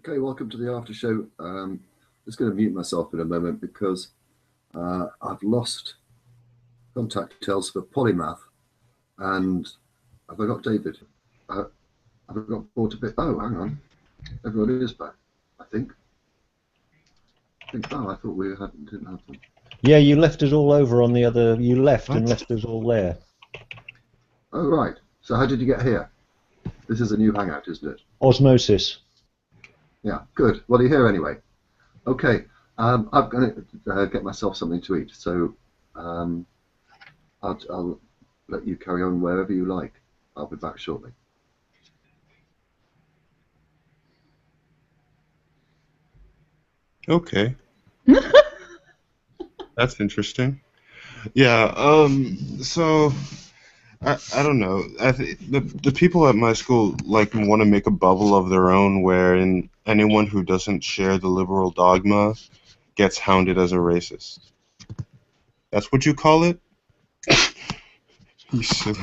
Okay, welcome to the after show. Just going to mute myself in a moment because I've lost contact details for Polymath, and have I got David? Have I got Paul to bit? Oh, hang on, everyone is back. I think. Oh, I thought we didn't have them. Yeah, you left us all over on the other. You left and left us all there. Oh, right. So how did you get here? This is a new hangout, isn't it? Osmosis. Yeah, good. Well, you're here anyway. Okay, I'm going to get myself something to eat, so I'll let you carry on wherever you like. I'll be back shortly. Okay. That's interesting. Yeah, so I don't know. The people at my school like want to make a bubble of their own wherein anyone who doesn't share the liberal dogma gets hounded as a racist. That's what you call it? You silly.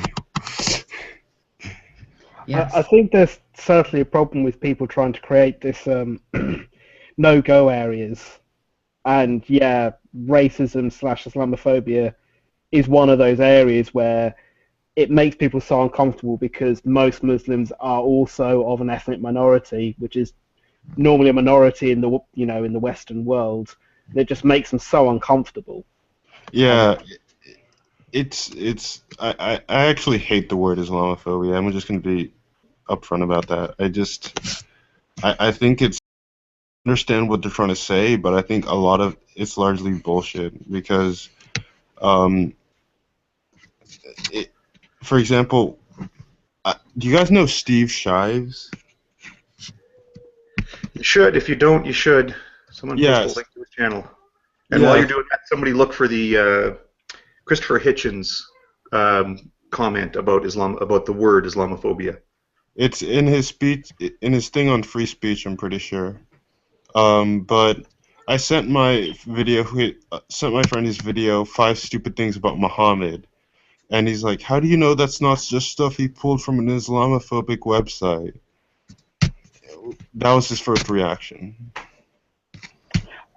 Yes. I think there's certainly a problem with people trying to create this no-go areas. And yeah, racism / Islamophobia is one of those areas where it makes people so uncomfortable because most Muslims are also of an ethnic minority, which is normally a minority in the in the Western world. And it just makes them so uncomfortable. Yeah, I actually hate the word Islamophobia. I'm just going to be upfront about that. I think it's understand what they're trying to say, but I think a lot of it's largely bullshit because, for example, do you guys know Steve Shives? You should. If you don't, you should. Someone post a link to his channel. And while you're doing that, somebody look for the Christopher Hitchens comment about the word Islamophobia. It's in his speech, in his thing on free speech, I'm pretty sure. But I sent my friend his video, 5 Stupid Things About Muhammad, and he's like, how do you know that's not just stuff he pulled from an Islamophobic website? That was his first reaction.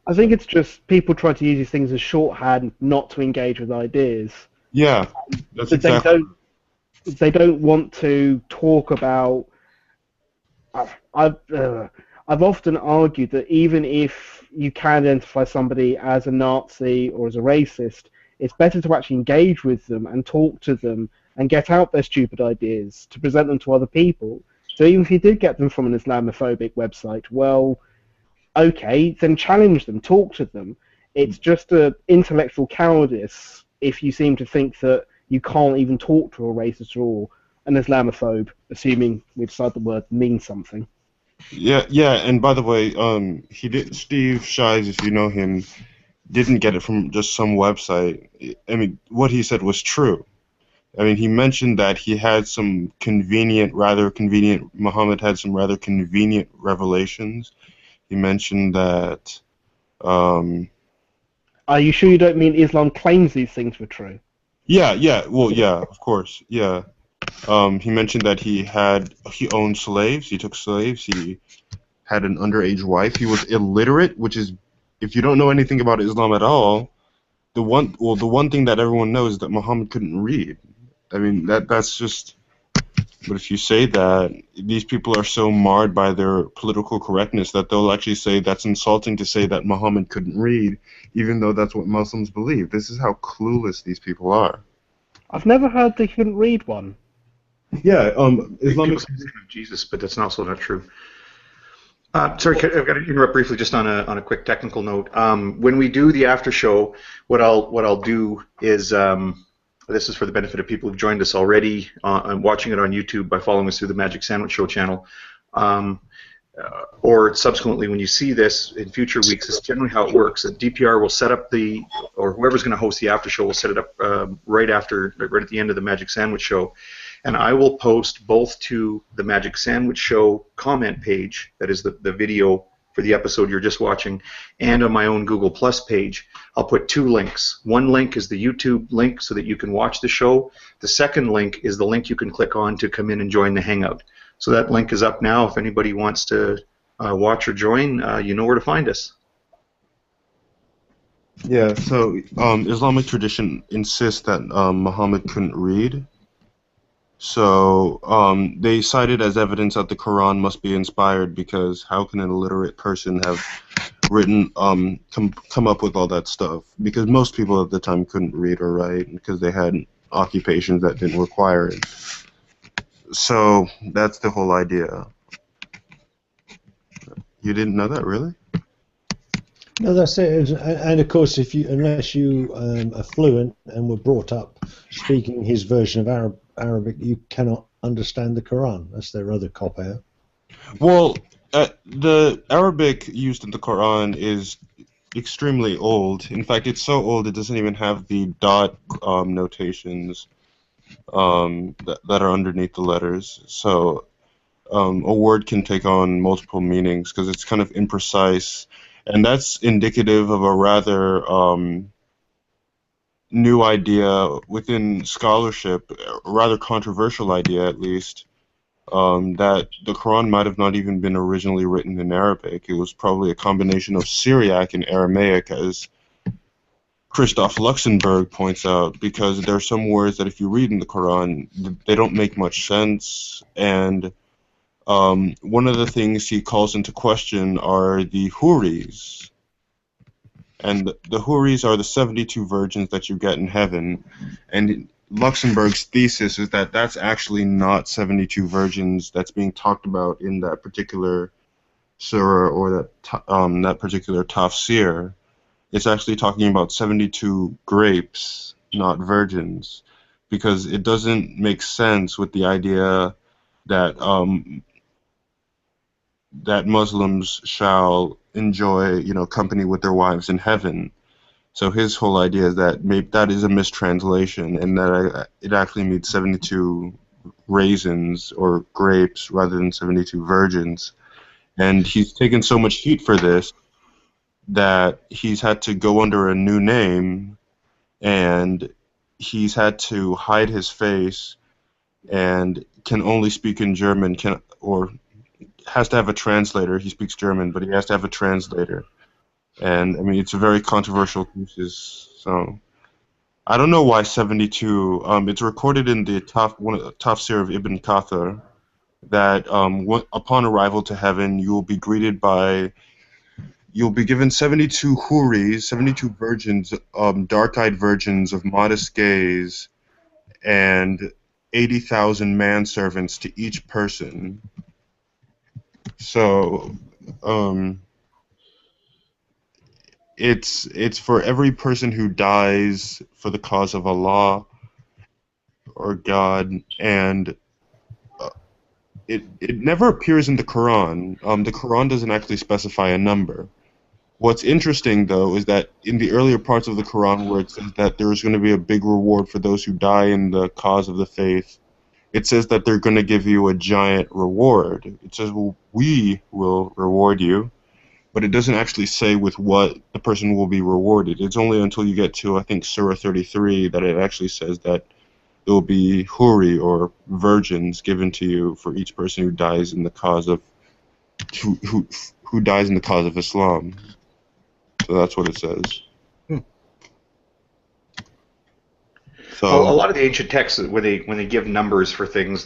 I think it's just people try to use these things as shorthand not to engage with ideas. Yeah, that's exactly. They don't want to talk about. I've often argued that even if you can identify somebody as a Nazi or as a racist, it's better to actually engage with them and talk to them and get out their stupid ideas to present them to other people. So even if you did get them from an Islamophobic website, well, okay, then challenge them, talk to them. It's just an intellectual cowardice if you seem to think that you can't even talk to a racist or an Islamophobe, assuming we decide the word means something. Yeah, and by the way, Steve Shives, if you know him, didn't get it from just some website. I mean, what he said was true. I mean, he mentioned that he had some Muhammad had some rather convenient revelations. He mentioned that... Are you sure you don't mean Islam claims these things were true? Yeah, well, yeah, of course, yeah. He mentioned that he owned slaves, he took slaves, he had an underage wife, he was illiterate, which is, if you don't know anything about Islam at all, the one thing that everyone knows is that Muhammad couldn't read. I mean, that's just... But if you say that, these people are so marred by their political correctness that they'll actually say that's insulting to say that Muhammad couldn't read, even though that's what Muslims believe. This is how clueless these people are. I've never heard they couldn't read one. Yeah, Islamic people say Jesus, but that's also not true. Sorry, I've got to interrupt briefly just on a quick technical note. When we do the after show, what I'll do is this is for the benefit of people who've joined us already and watching it on YouTube by following us through the Magic Sandwich Show channel, or subsequently when you see this in future weeks. This is generally how it works. DPR will set up or whoever's going to host the after show will set it up right at the end of the Magic Sandwich Show. And I will post both to the Magic Sandwich Show comment page, that is the video for the episode you're just watching, and on my own Google Plus page. I'll put 2 links. One link is the YouTube link so that you can watch the show. The second link is the link you can click on to come in and join the Hangout. So that link is up now if anybody wants to watch or join, you know where to find us. Yeah, so Islamic tradition insists that Muhammad couldn't read. So they cited as evidence that the Quran must be inspired, because how can an illiterate person have written come up with all that stuff? Because most people at the time couldn't read or write because they had occupations that didn't require it. So that's the whole idea. You didn't know that, really? No, that's it. And of course, unless you are fluent and were brought up speaking his version of Arabic, you cannot understand the Quran. That's their other cop-out. Well, the Arabic used in the Quran is extremely old. In fact, it's so old it doesn't even have the dot notations that are underneath the letters. So a word can take on multiple meanings because it's kind of imprecise. And that's indicative of a rather new idea within scholarship, a rather controversial idea at least, that the Quran might have not even been originally written in Arabic. It was probably a combination of Syriac and Aramaic, as Christoph Luxemburg points out, because there are some words that if you read in the Quran, they don't make much sense. And one of the things he calls into question are the Huris. And the Huris are the 72 virgins that you get in heaven. And Luxemburg's thesis is that that's actually not 72 virgins that's being talked about in that particular surah or that particular tafsir. It's actually talking about 72 grapes, not virgins, because it doesn't make sense with the idea that that Muslims shall enjoy, company with their wives in heaven. So his whole idea is that maybe that is a mistranslation, and that it actually means 72 raisins or grapes rather than 72 virgins. And he's taken so much heat for this that he's had to go under a new name, and he's had to hide his face, and can only speak in German, or has to have a translator. He speaks German, but he has to have a translator. And I mean, it's a very controversial thesis. So I don't know why 72. It's recorded in the Tafsir of Ibn Kathir that upon arrival to heaven, you will be given 72 huris, 72 virgins, dark-eyed virgins of modest gaze, and 80,000 manservants to each person. So, it's for every person who dies for the cause of Allah or God, and it never appears in the Quran. The Quran doesn't actually specify a number. What's interesting, though, is that in the earlier parts of the Quran where it says that there's going to be a big reward for those who die in the cause of the faith, it says that they're going to give you a giant reward. It says, well, we will reward you, but it doesn't actually say with what the person will be rewarded. It's only until you get to, I think, Surah 33 that it actually says that there will be huri, or virgins, given to you for each person who dies in the cause of who dies in the cause of Islam. So that's what it says. So Well, a lot of the ancient texts, when they give numbers for things,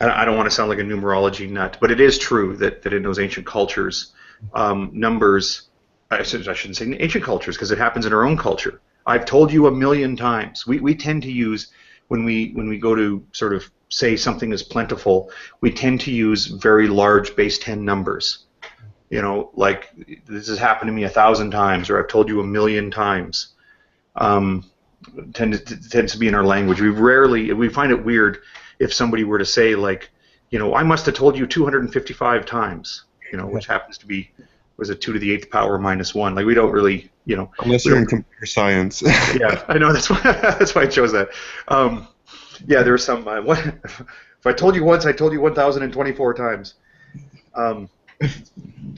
I don't want to sound like a numerology nut, but it is true that in those ancient cultures, numbers, I shouldn't say ancient cultures, because it happens in our own culture. I've told you a million times. We tend to use, when we go to sort of say something is plentiful, we tend to use very large base 10 numbers. Like, this has happened to me 1,000 times, or I've told you a million times. Tends to be in our language. We find it weird if somebody were to say, like, I must have told you 255 times, which happens to be, was it 2 to the 8th power minus 1? Like, we don't really, unless you're in computer science. Yeah, I know, that's why I chose that. Yeah, there was some, if I told you once, I told you 1,024 times.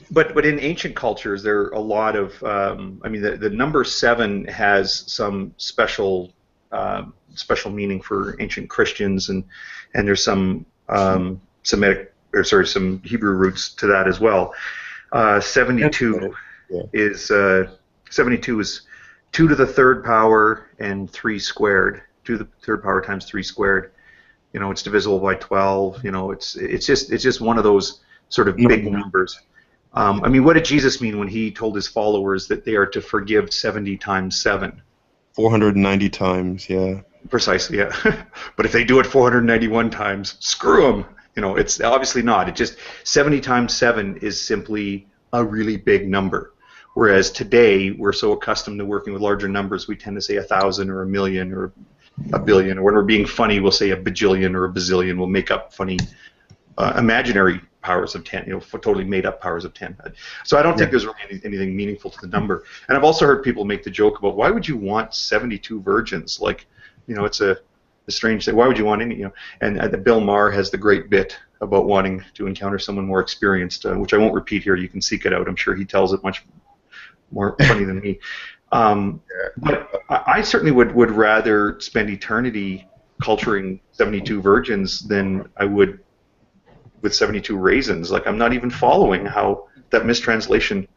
But in ancient cultures, there are a lot of, the number 7 has some special meaning for ancient Christians, and there's some Semitic some Hebrew roots to that as well. 72 is 72 is 2 to the third power and 3 squared. 2 to the third power times 3 squared. You know, it's divisible by 12. You know, it's just one of those sort of big numbers. I mean, what did Jesus mean when he told his followers that they are to forgive 70 times 7? 490 times, yeah. Precisely, yeah. But if they do it 491 times, screw them. You know, it's obviously not. It just 70 times 7 is simply a really big number. Whereas today we're so accustomed to working with larger numbers, we tend to say 1,000 or 1,000,000 or a billion. Or when we're being funny, we'll say a bajillion or a bazillion. We'll make up funny imaginary powers of 10, you know, totally made up powers of 10. So I don't think there's really anything meaningful to the number. And I've also heard people make the joke about, why would you want 72 virgins? Like, you know, it's a strange thing. Why would you want any, you know? And Bill Maher has the great bit about wanting to encounter someone more experienced, which I won't repeat here. You can seek it out. I'm sure he tells it much more funny than me. But I certainly would rather spend eternity culturing 72 virgins than I would with 72 raisins. Like, I'm not even following how that mistranslation.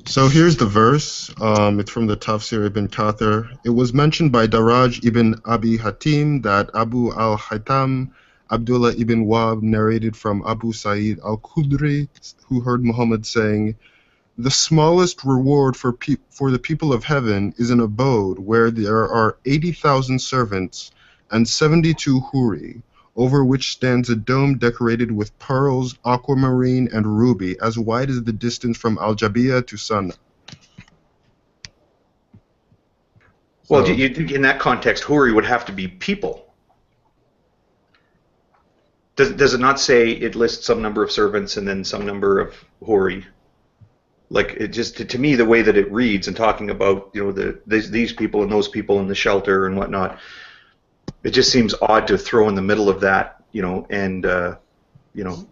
So here's the verse. It's from the Tafsir ibn Kathir. It was mentioned by Daraj ibn Abi Hatim that Abu al-Haytham Abdullah ibn Wahb narrated from Abu Sa'id al-Khudri, who heard Muhammad saying, "The smallest reward for the people of heaven is an abode where there are 80,000 servants and 72 huri, over which stands a dome decorated with pearls, aquamarine, and ruby, as wide as the distance from Al-Jabiya to Sana." Well, you think in that context, huri would have to be people. Does it not say it lists some number of servants and then some number of huri? Like, it just, to me, the way that it reads and talking about, you know, these people and those people in the shelter and whatnot, it just seems odd to throw in the middle of that, you know, and you know,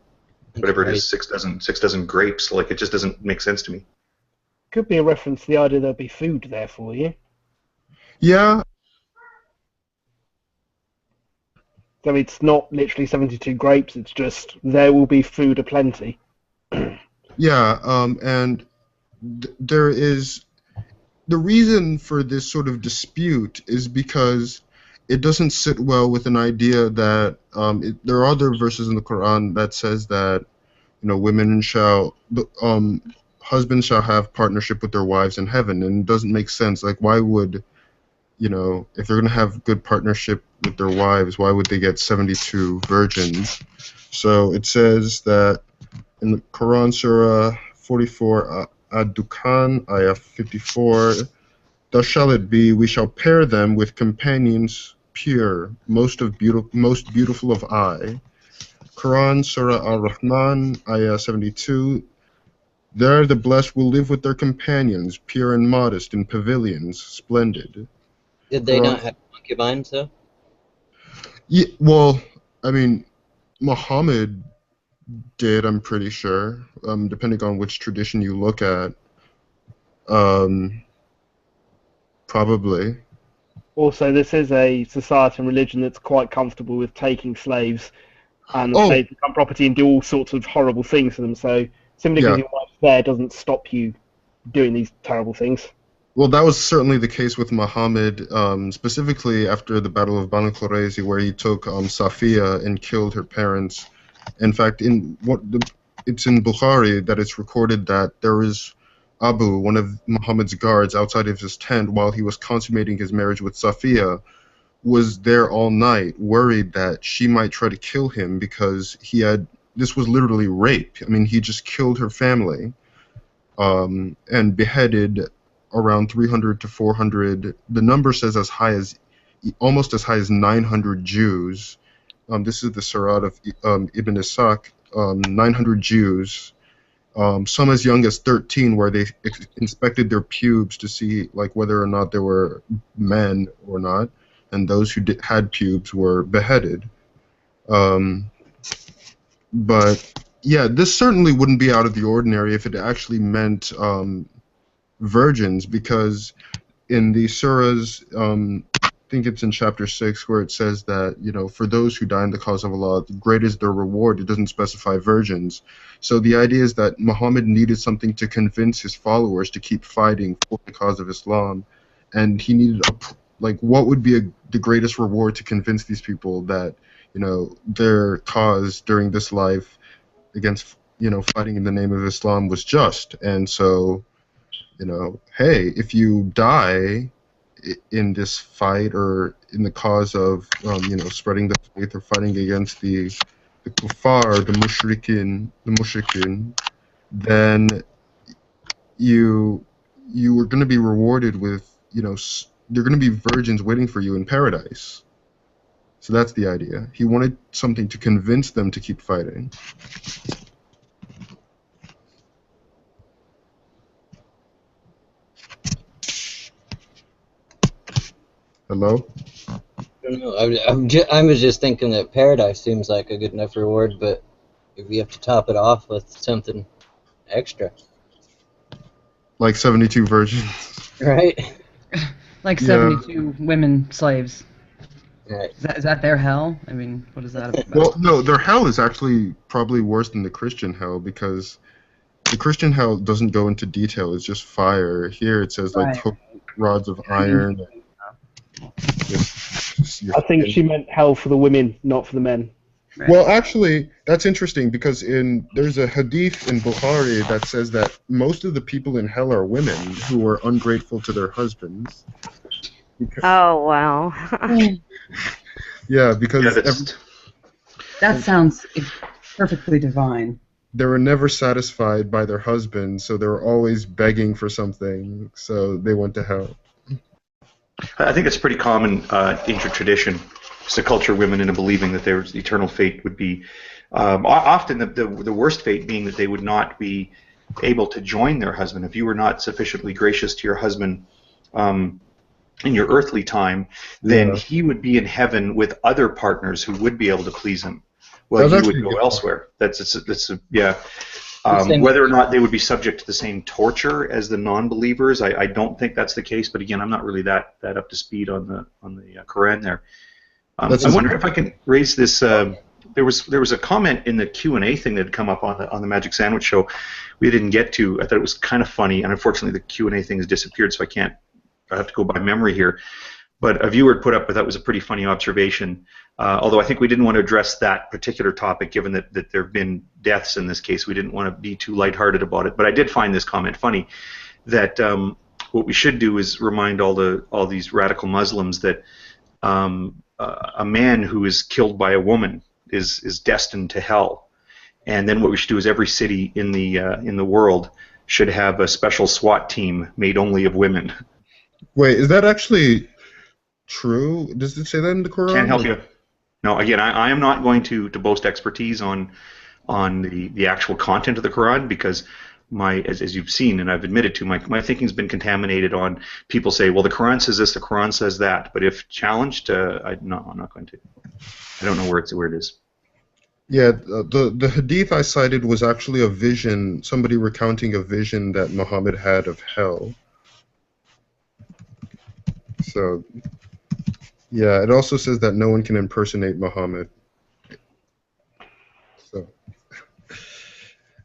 whatever it is, 6 dozen grapes. Like, it just doesn't make sense to me. Could be a reference to the idea there'll be food there for you. Yeah. So it's not literally 72 grapes. It's just there will be food aplenty. Yeah, and there is the reason for this sort of dispute is because it doesn't sit well with an idea that there are other verses in the Quran that says that, you know, husbands shall have partnership with their wives in heaven, and it doesn't make sense. Like, why would, you know, if they're going to have good partnership with their wives, why would they get 72 virgins? So it says that in the Quran, Surah 44, Ad-Dukhan, Ayah 54, "Thus shall it be, we shall pair them with companions pure, most beautiful of eye." Quran, Surah Al-Rahman, Ayah 72, "There the blessed will live with their companions, pure and modest, in pavilions, splendid." Did they not have concubines, though? Yeah, well, I mean, Muhammad did, I'm pretty sure, depending on which tradition you look at. Probably. Also, this is a society and religion that's quite comfortable with taking slaves and the slaves become property and do all sorts of horrible things to them. So simply because your wife's there doesn't stop you doing these terrible things. Well, that was certainly the case with Muhammad, specifically after the Battle of Banu Qurayza, where he took Safiya and killed her parents. In fact, it's in Bukhari that it's recorded that there is Abu, one of Muhammad's guards, outside of his tent while he was consummating his marriage with Safiya, was there all night, worried that she might try to kill him because this was literally rape. I mean, he just killed her family and beheaded around 300 to 400. The number says almost as high as 900 Jews. This is the Surat of Ibn Ishaq, 900 Jews. Some as young as 13, where they inspected their pubes to see like whether or not they were men or not, and those who had pubes were beheaded. But yeah, this certainly wouldn't be out of the ordinary if it actually meant virgins, because in the surahs think it's in chapter 6 where it says that, for those who die in the cause of Allah, great is their reward. It doesn't specify virgins. So the idea is that Muhammad needed something to convince his followers to keep fighting for the cause of Islam, and he needed what would be the greatest reward to convince these people that their cause during this life against fighting in the name of Islam was just. And so hey, if you die in this fight or in the cause of spreading the faith or fighting against the kuffar, the mushrikin, then you are going to be rewarded with they're going to be virgins waiting for you in paradise. So that's the idea. He wanted something to convince them to keep fighting. Hello? I don't know. I was just thinking that paradise seems like a good enough reward, but if we have to top it off with something extra. Like 72 virgins. Right? Like 72 women slaves. Right. Is that their hell? I mean, what is that about? Well, no, their hell is actually probably worse than the Christian hell, because the Christian hell doesn't go into detail. It's just fire. Here it says like rods of iron. I think she meant hell for the women, not for the men. Right. Well, actually, that's interesting because there's a hadith in Bukhari that says that most of the people in hell are women who are ungrateful to their husbands. Oh, wow. Yeah, because that sounds perfectly divine. they were never satisfied by their husbands, so they were always begging for something, so they went to hell. I think it's pretty common ancient tradition to culture women into believing that their eternal fate would be often the worst fate being that they would not be able to join their husband. If you were not sufficiently gracious to your husband in your earthly time, then he would be in heaven with other partners who would be able to please him. Well, you would go elsewhere. Whether or not they would be subject to the same torture as the non-believers, I don't think that's the case. But again, I'm not really that up to speed on the Quran there. I wonder if I can raise this. There was a comment in the Q&A thing that had come up on the Magic Sandwich Show. We didn't get to. I thought it was kind of funny, and unfortunately the Q&A thing has disappeared, so I have to go by memory here. But a viewer put up, that was a pretty funny observation. Although I think we didn't want to address that particular topic, given that there have been deaths in this case. We didn't want to be too lighthearted about it. But I did find this comment funny, that what we should do is remind all these radical Muslims that a man who is killed by a woman is destined to hell. And then what we should do is every city in the world should have a special SWAT team made only of women. Wait, is that actually true? Does it say that in the Quran? Can't help you. No, again, I am not going to boast expertise on the actual content of the Quran, because as you've seen and I've admitted to, my thinking's been contaminated on people say, well, the Quran says this, the Quran says that, but if challenged, I'm not going to. I don't know where it is. Yeah, the hadith I cited was actually a vision, somebody recounting a vision that Muhammad had of hell. So, yeah, it also says that no one can impersonate Muhammad. So,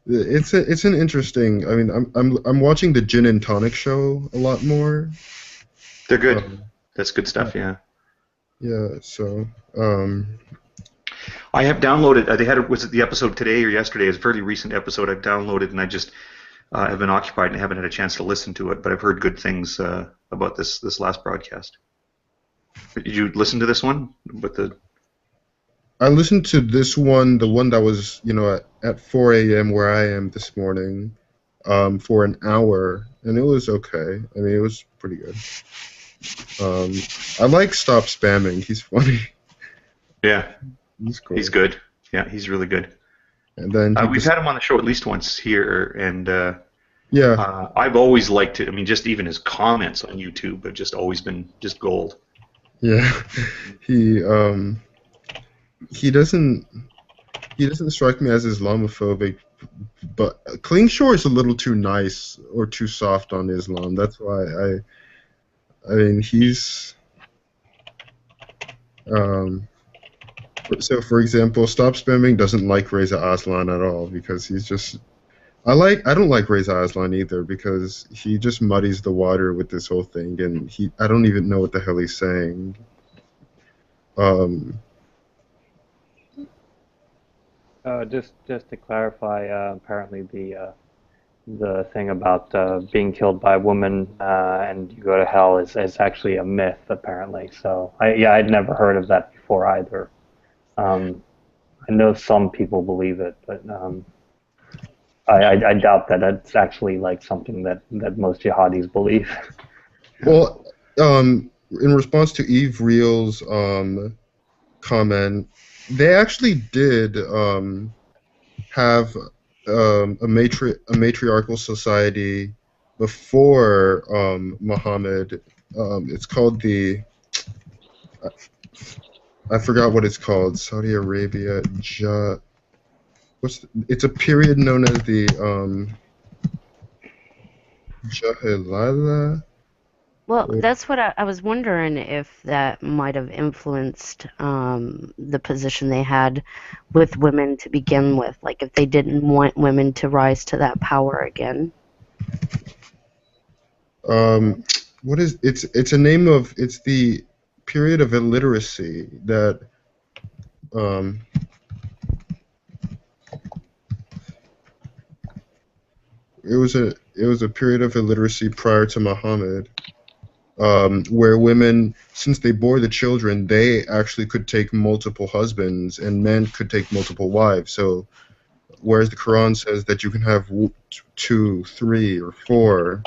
it's an interesting. I mean, I'm watching the Gin and Tonic show a lot more. They're good. That's good stuff. Yeah. Yeah. So. I have downloaded. Was it the episode today or yesterday? It's a fairly recent episode. I've downloaded, and I just have been occupied and haven't had a chance to listen to it. But I've heard good things about this last broadcast. Did you listen to this one? I listened to this one, the one that was at 4 a.m. where I am this morning, for an hour, and it was okay. I mean, it was pretty good. I like Stop Spamming. He's funny. Yeah. He's cool. He's good. Yeah, he's really good. And then we've had him on the show at least once here, and yeah, I've always liked it. I mean, just even his comments on YouTube have just always been just gold. Yeah, he doesn't strike me as Islamophobic, but Klingshore is a little too nice or too soft on Islam. That's why I mean, So, for example, Stop Spamming doesn't like Reza Aslan at all because he's just. I don't like Reza Aslan either because he just muddies the water with this whole thing, and I don't even know what the hell he's saying. Just to clarify, apparently the thing about being killed by a woman and you go to hell is actually a myth, apparently. So I'd never heard of that before either. I know some people believe it, but I doubt that it's actually like something that most jihadis believe. Well, in response to Eve Real's comment, they actually did have a matriarchal society before Muhammad. It's called I forgot what it's called. Saudi Arabia. It's a period known as the Jahilala. Well, that's what I was wondering, if that might have influenced the position they had with women to begin with, like if they didn't want women to rise to that power again. What is it's a name of it's the period of illiteracy that it was a period of illiteracy prior to Muhammad, where women, since they bore the children, they actually could take multiple husbands, and men could take multiple wives. So, whereas the Quran says that you can have 2, 3, or 4,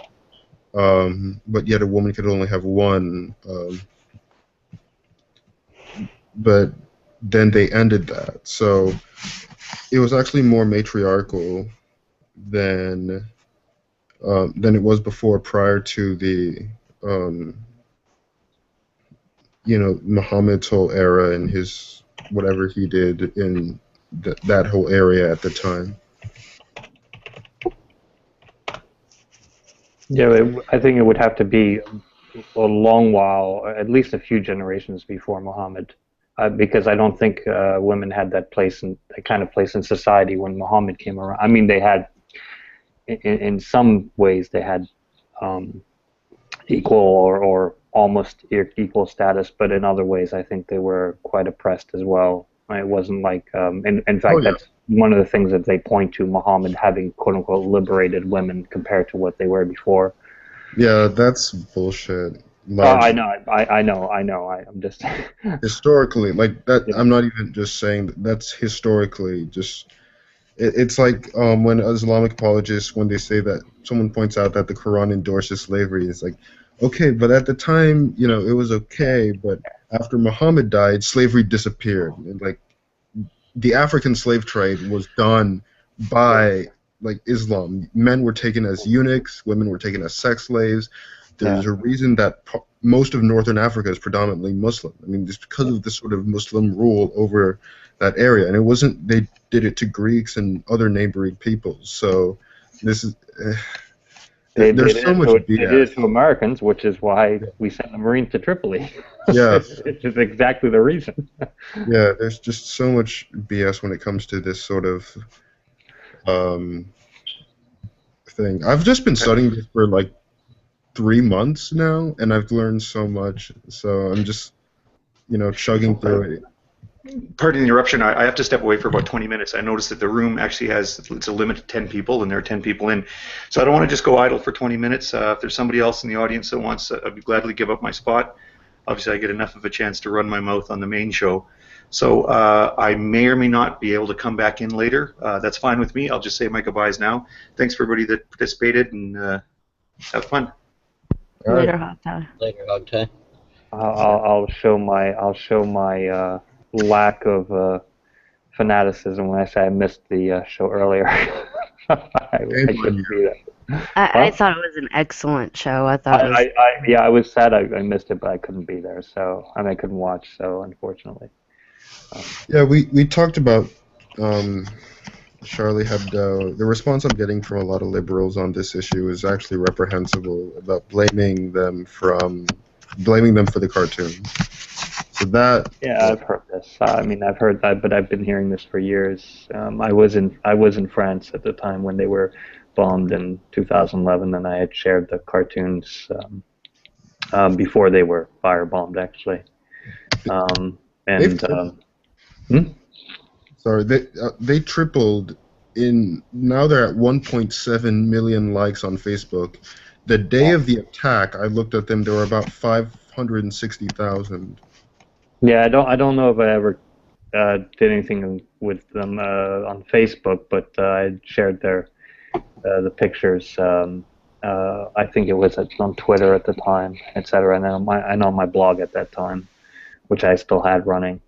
but yet a woman could only have 1. But then they ended that. So it was actually more matriarchal than it was before, prior to the Muhammad's whole era and his whatever he did in that whole area at the time. Yeah, I think it would have to be a long while, at least a few generations before Muhammad, because I don't think women had that kind of place in society when Muhammad came around. I mean, they had, in some ways, they had equal or almost equal status, but in other ways, I think they were quite oppressed as well. It wasn't like, in fact, that's one of the things that they point to, Muhammad having quote unquote liberated women compared to what they were before. Yeah, that's bullshit. I know. I'm just historically, like that. Yeah. I'm not even just saying that's historically just. It's like when Islamic apologists, when they say that someone points out that the Quran endorses slavery, it's like, okay, but at the time, it was okay, but after Muhammad died, slavery disappeared. And, like, the African slave trade was done by like Islam. Men were taken as eunuchs, women were taken as sex slaves. There's a reason that most of northern Africa is predominantly Muslim. I mean, just because of the sort of Muslim rule over that area, and it wasn't. They did it to Greeks and other neighboring peoples. So this is there's so much BS. They did it to Americans, which is why we sent the Marines to Tripoli. Yeah, it's just exactly the reason. Yeah, there's just so much BS when it comes to this sort of thing. I've just been studying this for like 3 months now, and I've learned so much. So I'm just, chugging through it. Pardon the interruption. I have to step away for about 20 minutes. I noticed that the room actually it's a limit of 10 people, and there are 10 people in. So I don't want to just go idle for 20 minutes. If there's somebody else in the audience that wants, I'd gladly give up my spot. Obviously, I get enough of a chance to run my mouth on the main show. So I may or may not be able to come back in later. That's fine with me. I'll just say my goodbyes now. Thanks for everybody that participated, and have fun. Later, Hog Tie. Later, Hog Tie. I'll show my lack of fanaticism when I say I missed the show earlier. I couldn't do that. I thought it was an excellent show. I thought I was sad I missed it, but I couldn't be there, so I couldn't watch. So unfortunately. Yeah, we talked about Charlie Hebdo. The response I'm getting from a lot of liberals on this issue is actually reprehensible, about blaming them for the cartoon. So So that. Yeah, I've heard this. I mean, I've heard that, but I've been hearing this for years. I was in France at the time when they were bombed in 2011, and I had shared the cartoons before they were firebombed, actually. Sorry, they tripled in. Now they're at 1.7 million likes on Facebook. The day of the attack, I looked at them. There were about 560,000. Yeah, I don't know if I ever did anything with them on Facebook, but I shared the pictures. I think it was on Twitter at the time, etc. And then on my blog at that time, which I still had running.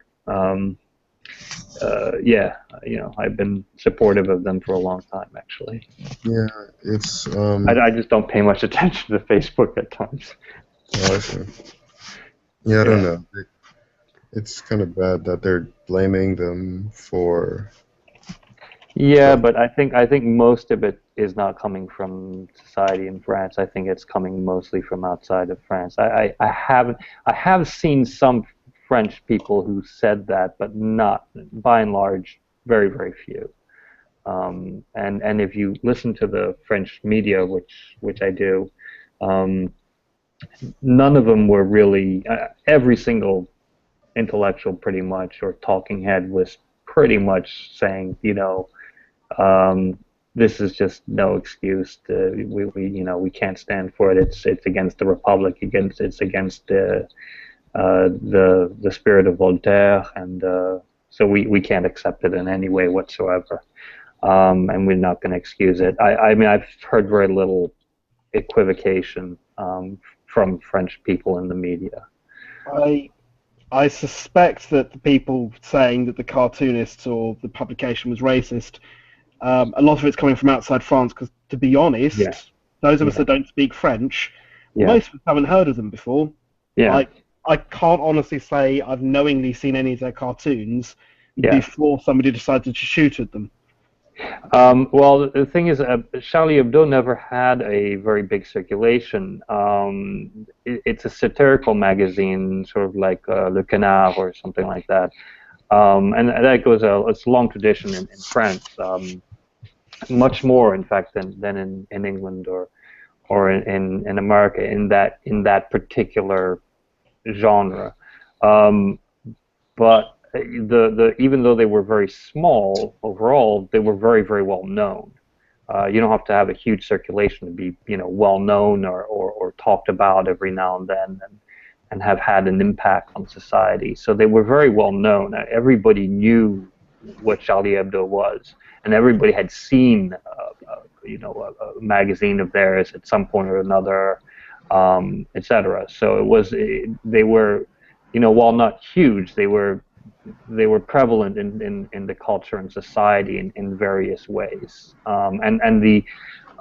Yeah, I've been supportive of them for a long time, actually. Yeah, it's. I just don't pay much attention to Facebook at times. Oh, I see. Yeah, I don't know. It's kind of bad that they're blaming them for. Yeah, but I think most of it is not coming from society in France. I think it's coming mostly from outside of France. I have seen some French people who said that, but not, by and large, very, very few. And if you listen to the French media, which I do, none of them were really. Every single intellectual, pretty much, or talking head was pretty much saying, this is just no excuse. We can't stand for it. It's against the Republic. It's against the spirit of Voltaire, and so we can't accept it in any way whatsoever. And we're not going to excuse it. I mean, I've heard very little equivocation from French people in the media. I suspect that the people saying that the cartoonists or the publication was racist, a lot of it's coming from outside France, because, to be honest, those of us that don't speak French, most of us haven't heard of them before. Yeah. I can't honestly say I've knowingly seen any of their cartoons before somebody decided to shoot at them. Well, the thing is, Charlie Hebdo never had a very big circulation. It's a satirical magazine, sort of like Le Canard or something like that. And that goes it's a long tradition in France, much more, in fact, than in England or in America in that particular genre. But even though they were very small overall, they were very, very well known. You don't have to have a huge circulation to be, well known or talked about every now and then, and have had an impact on society. So they were very well known. Everybody knew what Charlie Hebdo was, and everybody had seen, a magazine of theirs at some point or another, etc. So they were, while not huge, they were prevalent in the culture and society in various ways. And the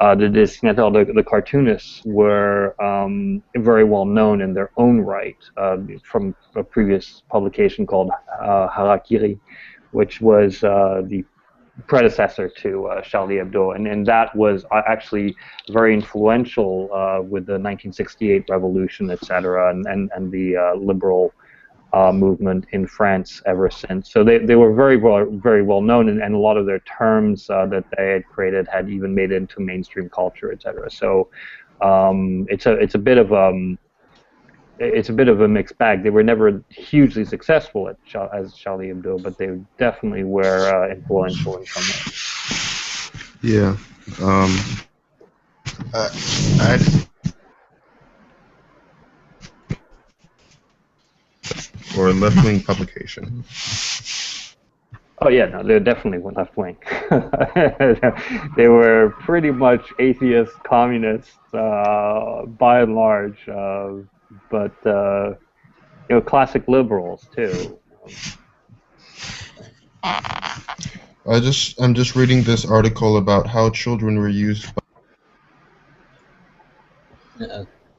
dessinateurs, the cartoonists, were very well known in their own right, from a previous publication called Harakiri, which was the predecessor to Charlie Hebdo, and that was actually very influential with the 1968 revolution, etc., and the liberal movement in France ever since. So they were very well known, and a lot of their terms that they had created had even made it into mainstream culture, etc. So it's a bit of a mixed bag. They were never hugely successful as Charlie Hebdo, but they definitely were influential in some way. Yeah. Or a left-wing publication. Oh yeah, no, they definitely were left-wing. They were pretty much atheist, communists, by and large, but classic liberals too. I'm just reading this article about how children were used.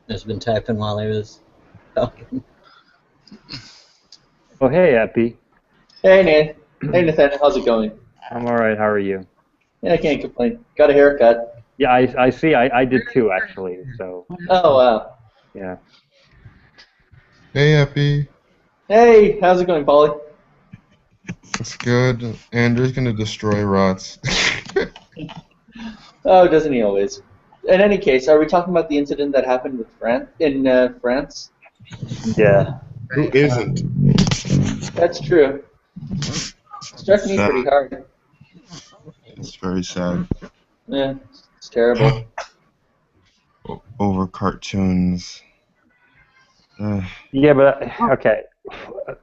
It's been typing while I was talking. Oh hey, Epi. Hey, Nate. Hey, Nathaniel. How's it going? I'm all right. How are you? Yeah, I can't complain. Got a haircut. Yeah, I see. I did too, actually. So. Oh wow. Yeah. Hey, Epi. Hey, how's it going, Polly? It's good. Andrew's gonna destroy Rots. Oh, doesn't he always? In any case, are we talking about the incident that happened with France? Yeah. Who isn't? That's true. Struck me Sad. pretty hard. It's very sad. Yeah, it's terrible. Over cartoons. Yeah, but okay.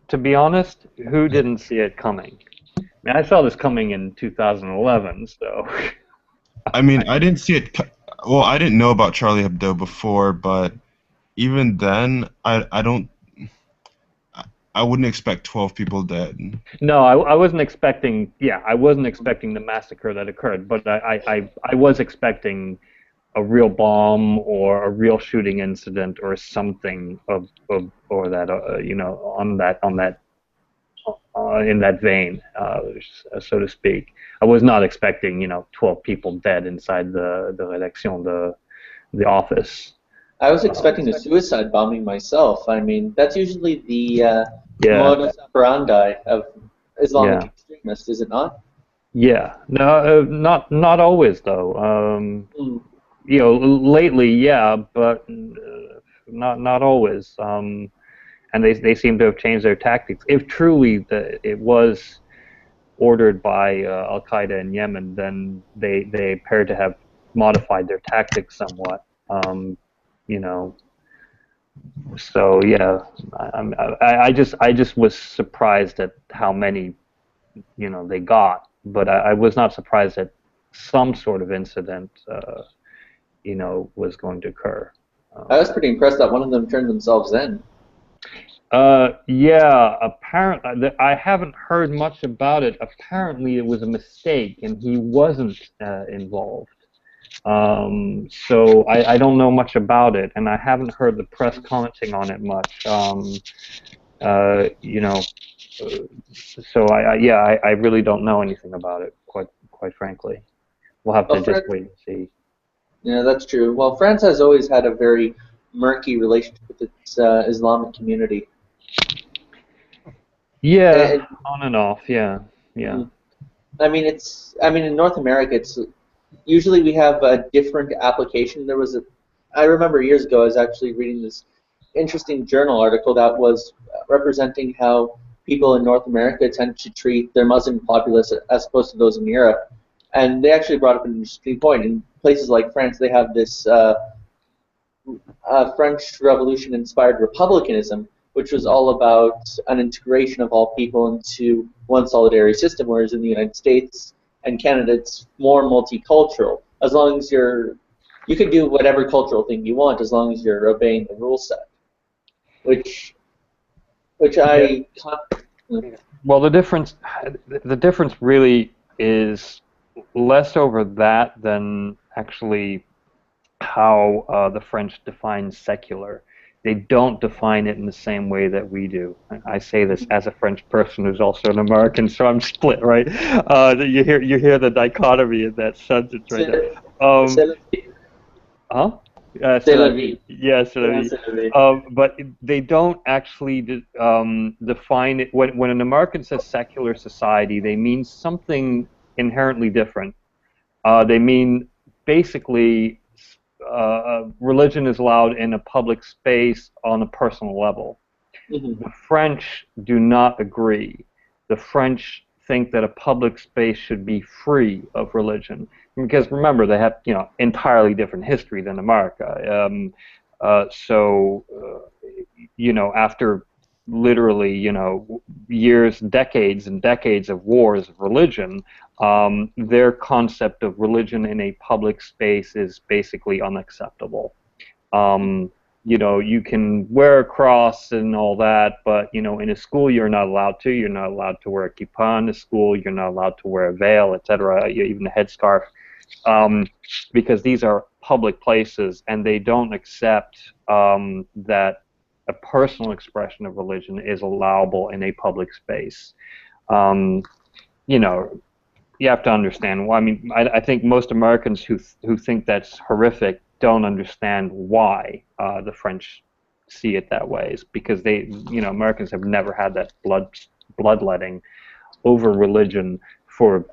To be honest, who didn't see it coming? I mean, I saw this coming in 2011, so. I mean, I didn't see it. Well, I didn't know about Charlie Hebdo before, but even then, I wouldn't expect 12 people dead. No, I wasn't expecting. Yeah, I wasn't expecting the massacre that occurred, but I was expecting a real bomb or a real shooting incident or something or that on that in that vein, so to speak. I was not expecting 12 people dead inside the rédaction, the office. I was expecting a suicide bombing myself. I mean, that's usually the Yeah. modus operandi of Islamic Yeah. extremists, is it not? Yeah, no, not always though. Lately, yeah, but not always. And they seem to have changed their tactics. If truly it was ordered by Al Qaeda in Yemen, then they appear to have modified their tactics somewhat. So yeah, I just was surprised at how many they got, but I was not surprised that some sort of incident was going to occur. I was pretty impressed that one of them turned themselves in. Yeah, apparently I haven't heard much about it. Apparently it was a mistake and he wasn't involved. So I don't know much about it, and I haven't heard the press commenting on it much. So I really don't know anything about it, quite frankly. We'll have to just wait and see. Yeah, that's true. Well, France has always had a very murky relationship with its Islamic community. Yeah, on and off. Yeah. I mean, in North America, it's usually we have a different application. I remember years ago, I was actually reading this interesting journal article that was representing how people in North America tend to treat their Muslim populace as opposed to those in Europe. And they actually brought up an interesting point. In places like France, they have this French Revolution-inspired republicanism, which was all about an integration of all people into one solidarity system, whereas in the United States and Canada, it's more multicultural. As long as you can do whatever cultural thing you want, as long as you're obeying the rule set. Which I. Well, the difference really is less over that than actually how the French define secular. They don't define it in the same way that we do. I say this as a French person who's also an American, so I'm split, right? You hear the dichotomy in that sentence right there. Huh? But they don't actually define it. When an American says secular society, they mean something inherently different. They mean basically religion is allowed in a public space on a personal level. The French do not agree. The French think that a public space should be free of religion, because remember, they have entirely different history than America. After literally years, decades and decades of wars of religion, their concept of religion in a public space is basically unacceptable. You can wear a cross and all that, but in a school you're not allowed to. You're not allowed to wear a kippah in a school. You're not allowed to wear a veil, etc. Even a headscarf, because these are public places, and they don't accept that a personal expression of religion is allowable in a public space. You have to understand. Well, I mean, I think most Americans who think that's horrific don't understand why the French see it that way, is because Americans have never had that bloodletting over religion for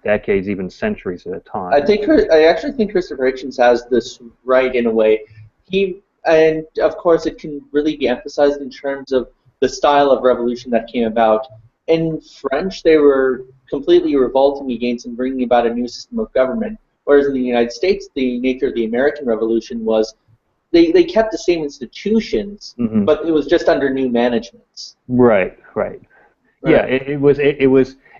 decades, even centuries at a time. I actually think Christopher Hitchens has this right in a way. And of course it can really be emphasized in terms of the style of revolution that came about. In French, they were completely revolting against and bringing about a new system of government, whereas in the United States, the nature of the American Revolution was they kept the same institutions, but it was just under new managements. Right. Yeah, it was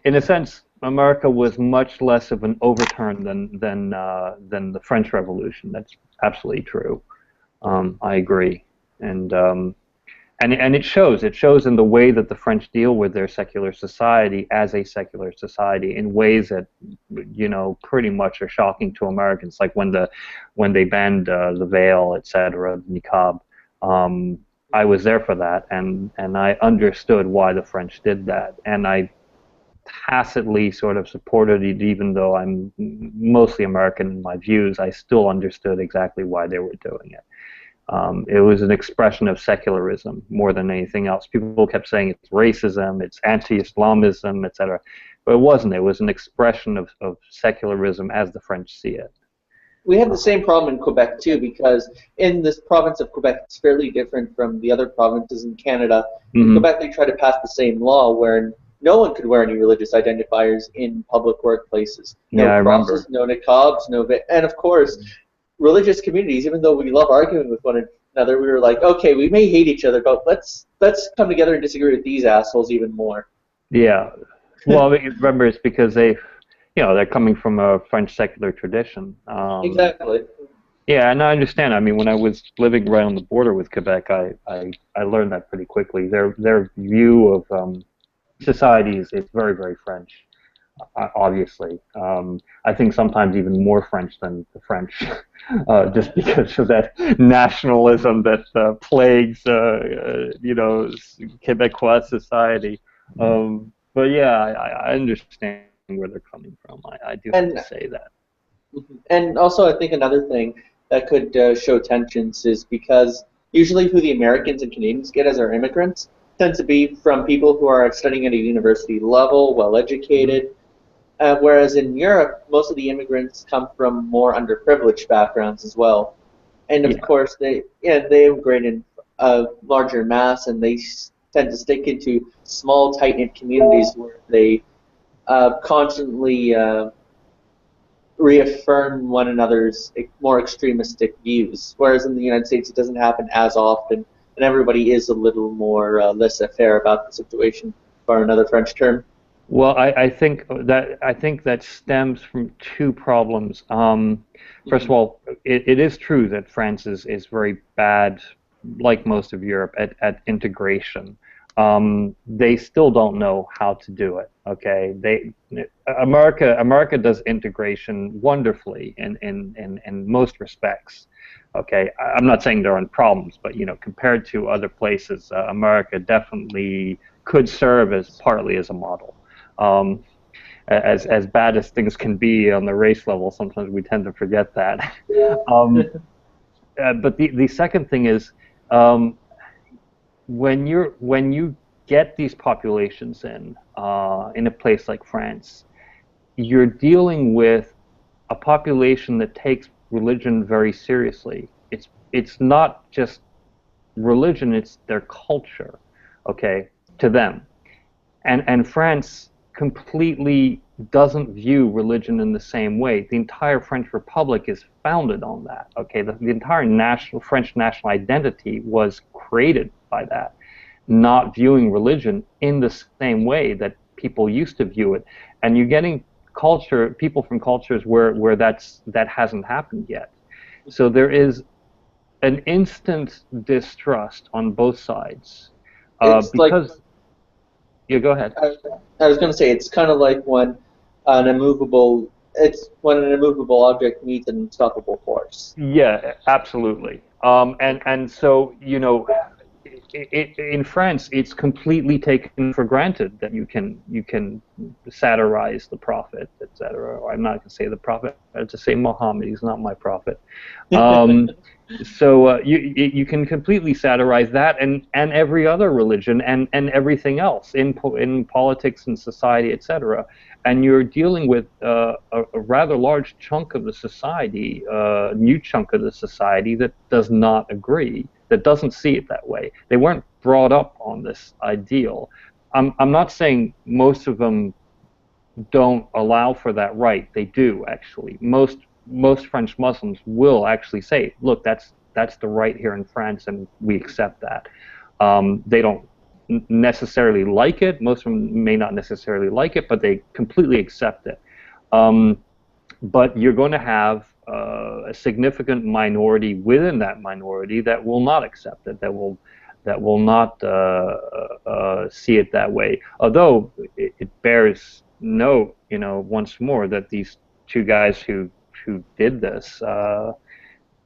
in a sense, America was much less of an overturn than the French Revolution. That's absolutely true. I agree, and it shows. It shows in the way that the French deal with their secular society as a secular society in ways that pretty much are shocking to Americans. Like when they banned the veil, etc., niqab. I was there for that, and I understood why the French did that, and I tacitly sort of supported it, even though I'm mostly American in my views. I still understood exactly why they were doing it. It was an expression of secularism more than anything else. People kept saying it's racism, it's anti-Islamism, etc., but it wasn't. It was an expression of secularism as the French see it. We had the same problem in Quebec too, because in this province of Quebec, it's fairly different from the other provinces in Canada. In Quebec, they tried to pass the same law where no one could wear any religious identifiers in public workplaces. No crosses, no niqabs, and of course, religious communities, even though we love arguing with one another, we were like, okay, we may hate each other, but let's come together and disagree with these assholes even more. Yeah. Well, remember, it's because they're coming from a French secular tradition. Exactly. Yeah, and I understand. I mean, when I was living right on the border with Quebec, I learned that pretty quickly. Their view of society is very, very French, obviously. I think sometimes even more French than the French, just because of that nationalism that plagues, Quebecois society. But yeah, I understand where they're coming from. I do have to say that. And also, I think another thing that could show tensions is because usually who the Americans and Canadians get as our immigrants tends to be from people who are studying at a university level, well-educated, whereas in Europe, most of the immigrants come from more underprivileged backgrounds as well. And of course, they immigrate in a larger mass, and they tend to stick into small, tight-knit communities where they constantly reaffirm one another's more extremistic views. Whereas in the United States, it doesn't happen as often, and everybody is a little more laissez-faire about the situation, for another French term. Well, I think that stems from two problems. First of all, it is true that France is very bad, like most of Europe, at integration. They still don't know how to do it. Okay, America does integration wonderfully in most respects. Okay, I'm not saying there aren't problems, but compared to other places, America definitely could serve as partly as a model. As bad as things can be on the race level, sometimes we tend to forget that. But the second thing is, when you get these populations in a place like France, you're dealing with a population that takes religion very seriously. It's not just religion; it's their culture, okay, to them. And France completely doesn't view religion in the same way. The entire French Republic is founded on that. Okay, the entire French national identity was created by that, not viewing religion in the same way that people used to view it. And you're getting people from cultures where that hasn't happened yet. So there is an instant distrust on both sides. Yeah, go ahead. I was going to say, it's kind of like when an immovable object meets an unstoppable force. Yeah, absolutely. And so in France, it's completely taken for granted that you can satirize the prophet, etc. Or I'm not going to say the prophet. I have to say Muhammad. He's not my prophet. So you can completely satirize that and every other religion and everything else in politics and society, etc. And you're dealing with a rather large chunk of the society, new chunk of the society that does not agree, that doesn't see it that way. They weren't brought up on this ideal. I'm not saying most of them don't allow for that right. They do, actually. Most French Muslims will actually say, look, that's the right here in France, and we accept that. They don't necessarily like it. Most of them may not necessarily like it, but they completely accept it. But you're going to have a significant minority within that minority that will not accept it, that will not see it that way. Although it bears note, once more, that these two guys who did this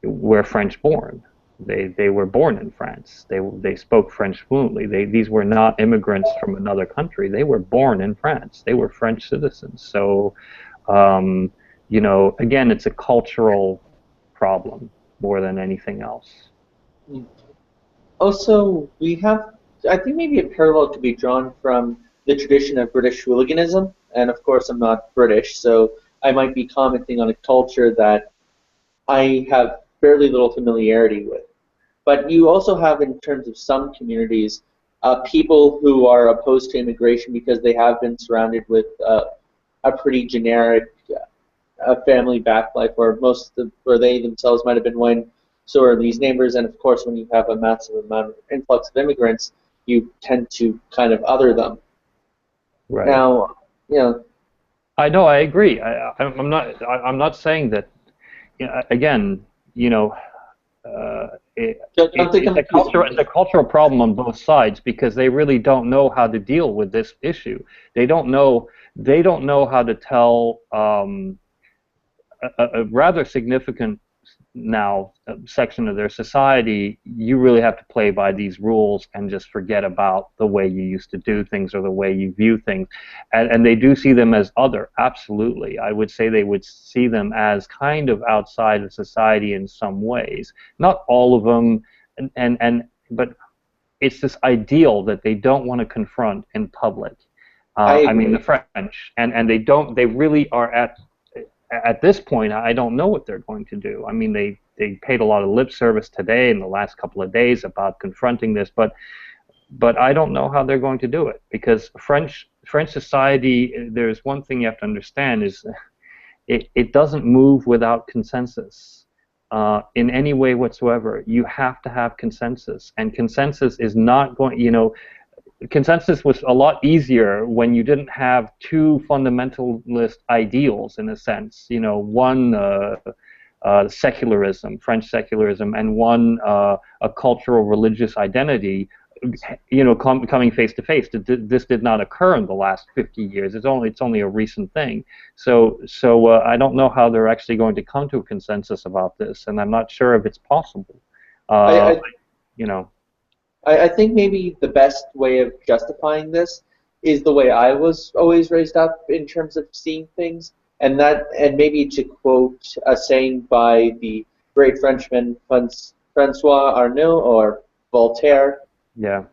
were French born. They were born in France. They spoke French fluently. These were not immigrants from another country. They were born in France. They were French citizens. So, again, it's a cultural problem more than anything else. Also, we have, I think maybe a parallel could be drawn from the tradition of British hooliganism. And of course, I'm not British, so I might be commenting on a culture that I have fairly little familiarity with. But you also have, in terms of some communities, people who are opposed to immigration because they have been surrounded with a pretty generic family backlife, where they themselves might have been white. So are these neighbors, and of course, when you have a massive amount of influx of immigrants, you tend to kind of other them. Right. Now, I know. I agree. I'm not saying that. Again, it's a cultural problem on both sides, because they really don't know how to deal with this issue. They don't know how to tell a rather significant section of their society. You really have to play by these rules and just forget about the way you used to do things or the way you view things. And they do see them as other, absolutely. I would say they would see them as kind of outside of society in some ways. Not all of them, but it's this ideal that they don't want to confront in public. I mean, the French, and they really are at this point, I don't know what they're going to do. I mean, they paid a lot of lip service today in the last couple of days about confronting this, but I don't know how they're going to do it, because French society, there's one thing you have to understand, is it doesn't move without consensus in any way whatsoever. You have to have consensus, and consensus is not going, consensus was a lot easier when you didn't have two fundamentalist ideals, in a sense. One secularism, French secularism, and one a cultural religious identity. Coming face to face. This did not occur in the last 50 years. It's only a recent thing. So I don't know how they're actually going to come to a consensus about this, and I'm not sure if it's possible. I think maybe the best way of justifying this is the way I was always raised up in terms of seeing things, and maybe to quote a saying by the great Frenchman Francois Arnaud or Voltaire. Yeah.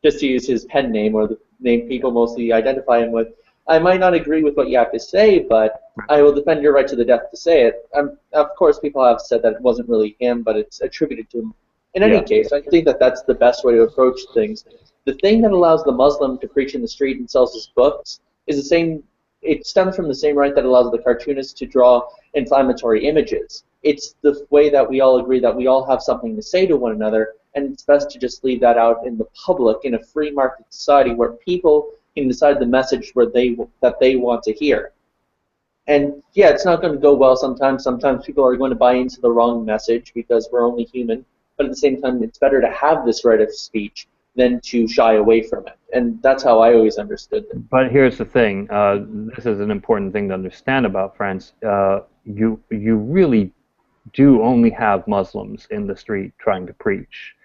Just to use his pen name, or the name people mostly identify him with. I might not agree with what you have to say, but I will defend your right to the death to say it. Of course, people have said that it wasn't really him, but it's attributed to him. In any case, I think that that's the best way to approach things. The thing that allows the Muslim to preach in the street and sells his books is the same. It stems from the same right that allows the cartoonist to draw inflammatory images. It's the way that we all agree that we all have something to say to one another, and it's best to just leave that out in the public in a free market society where people can decide the message that they want to hear. And yeah, it's not going to go well sometimes. Sometimes people are going to buy into the wrong message because we're only human. But at the same time, it's better to have this right of speech than to shy away from it. And that's how I always understood it. But here's the thing. This is an important thing to understand about France. You really do only have Muslims in the street trying to preach.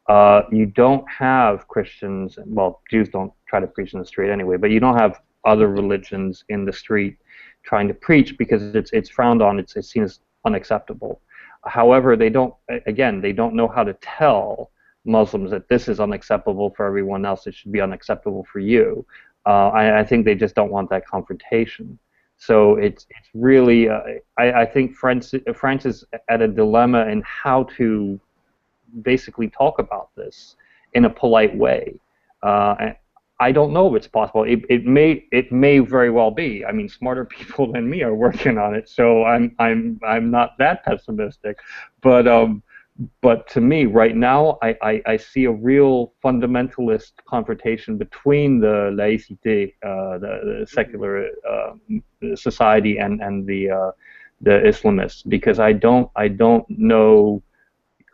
You don't have Christians, well, Jews don't try to preach in the street anyway, but you don't have other religions in the street trying to preach, because it's frowned on, it's seen as unacceptable. However, they don't know how to tell Muslims that this is unacceptable for everyone else. It should be unacceptable for you. I think they just don't want that confrontation. So it's really I think France is at a dilemma in how to basically talk about this in a polite way. I don't know if it's possible. It may very well be. I mean, smarter people than me are working on it, so I'm not that pessimistic. But to me, right now, I see a real fundamentalist confrontation between the laïcité, the secular society, and the Islamists, because I don't know.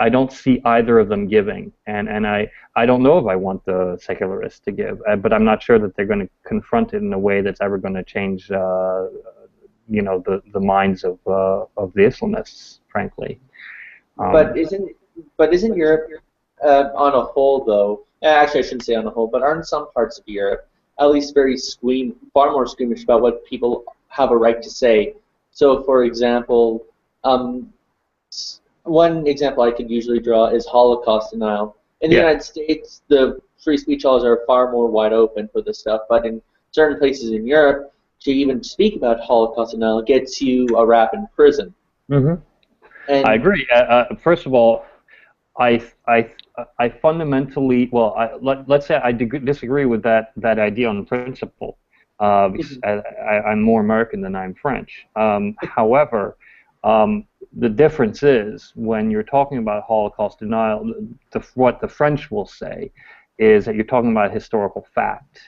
I don't see either of them giving, and I don't know if I want the secularists to give, but I'm not sure that they're going to confront it in a way that's ever going to change, the minds of the Islamists, frankly. But isn't Europe on a whole, though? Actually, I shouldn't say on a whole, but aren't some parts of Europe at least far more squeamish about what people have a right to say? So, for example, one example I could usually draw is Holocaust denial. In the United States, the free speech laws are far more wide open for this stuff, but in certain places in Europe, to even speak about Holocaust denial gets you a rap in prison. Mm-hmm. And I agree. First of all, I fundamentally, let's say I disagree with that idea on principle, because I'm more American than I'm French. However, the difference is when you're talking about Holocaust denial, what the French will say is that you're talking about historical fact.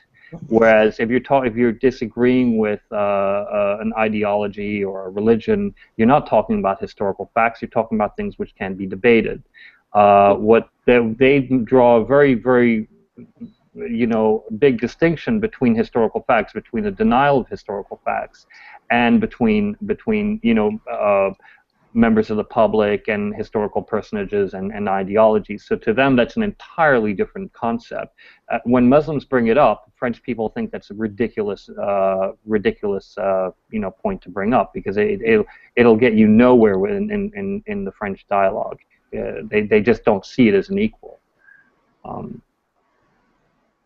Whereas if you're disagreeing with an ideology or a religion, you're not talking about historical facts. You're talking about things which can be debated. What they draw a very, very big distinction between historical facts, between the denial of historical facts, and between members of the public and historical personages and ideologies. So to them, that's an entirely different concept. When Muslims bring it up, French people think that's a ridiculous point to bring up, because it'll get you nowhere in the French dialogue. They just don't see it as an equal.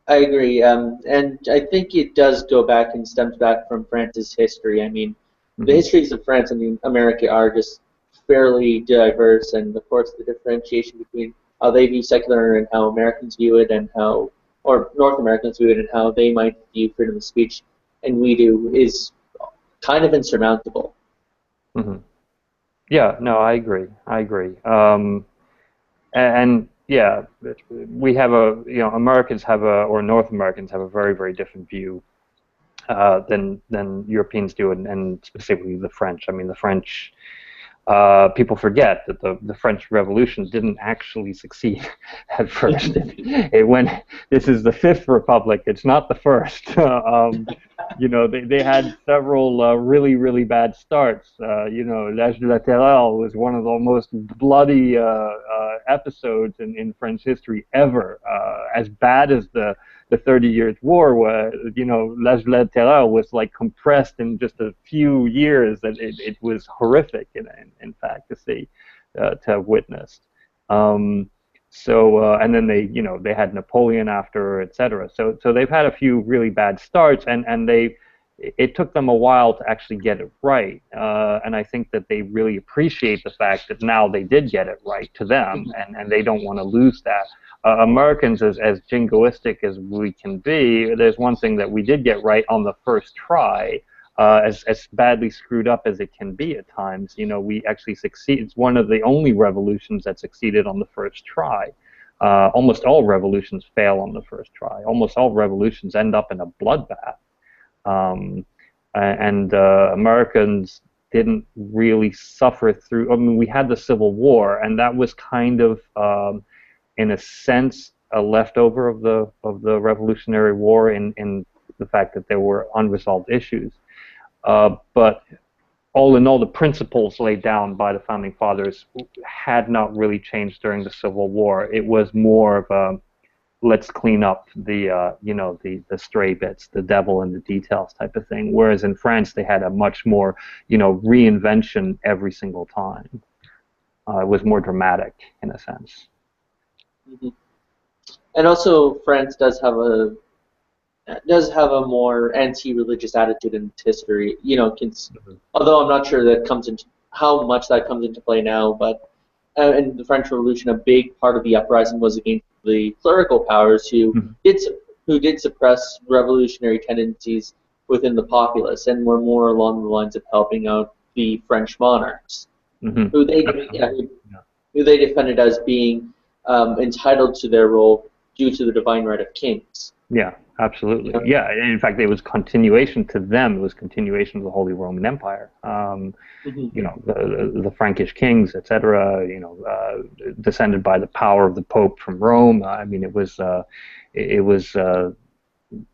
I agree, and I think it does go back and stems back from France's history. I mean, the histories of France and America are just fairly diverse, and of course the differentiation between how they view secular and how Americans view it, and or North Americans view it, and how they might view freedom of speech and we do, is kind of insurmountable. Mm-hmm. Yeah, no, I agree. And yeah, we have Americans or North Americans have a very, very different view than Europeans do, and specifically the French. I mean, the French. People forget that the French Revolution didn't actually succeed at first. This is the Fifth Republic. It's not the first. They had several really, really bad starts. L'Âge de la Terreur was one of the most bloody episodes in French history ever. As bad as the 30 Years' War was, L'Âge de la Terreur was like compressed in just a few years. That it was horrific, in fact, to see, to have witnessed. And then they had Napoleon after, etc. So they've had a few really bad starts, and it took them a while to actually get it right. And I think that they really appreciate the fact that now they did get it right to them, and they don't want to lose that. Americans, as jingoistic as we can be, there's one thing that we did get right on the first try, as badly screwed up as it can be at times. We actually succeed. It's one of the only revolutions that succeeded on the first try. Almost all revolutions fail on the first try. Almost all revolutions end up in a bloodbath. Americans didn't really suffer through. I mean, we had the Civil War, and that was kind of in a sense, a leftover of the Revolutionary War in the fact that there were unresolved issues. But all in all, the principles laid down by the Founding Fathers had not really changed during the Civil War. It was more of a let's clean up the stray bits, the devil in the details type of thing. Whereas in France, they had a much more reinvention every single time. It was more dramatic in a sense. Mm-hmm. And also, France does have a more anti-religious attitude in its history. You know, although I'm not sure that comes into how much that comes into play now, but in the French Revolution, a big part of the uprising was against the clerical powers who did suppress revolutionary tendencies within the populace and were more along the lines of helping out the French monarchs, who they defended as being entitled to their role due to the divine right of kings. Yeah, absolutely. Yeah, and in fact, it was continuation to them. It was continuation of the Holy Roman Empire. You know, the Frankish kings, etc. You know, descended by the power of the Pope from Rome. I mean, it was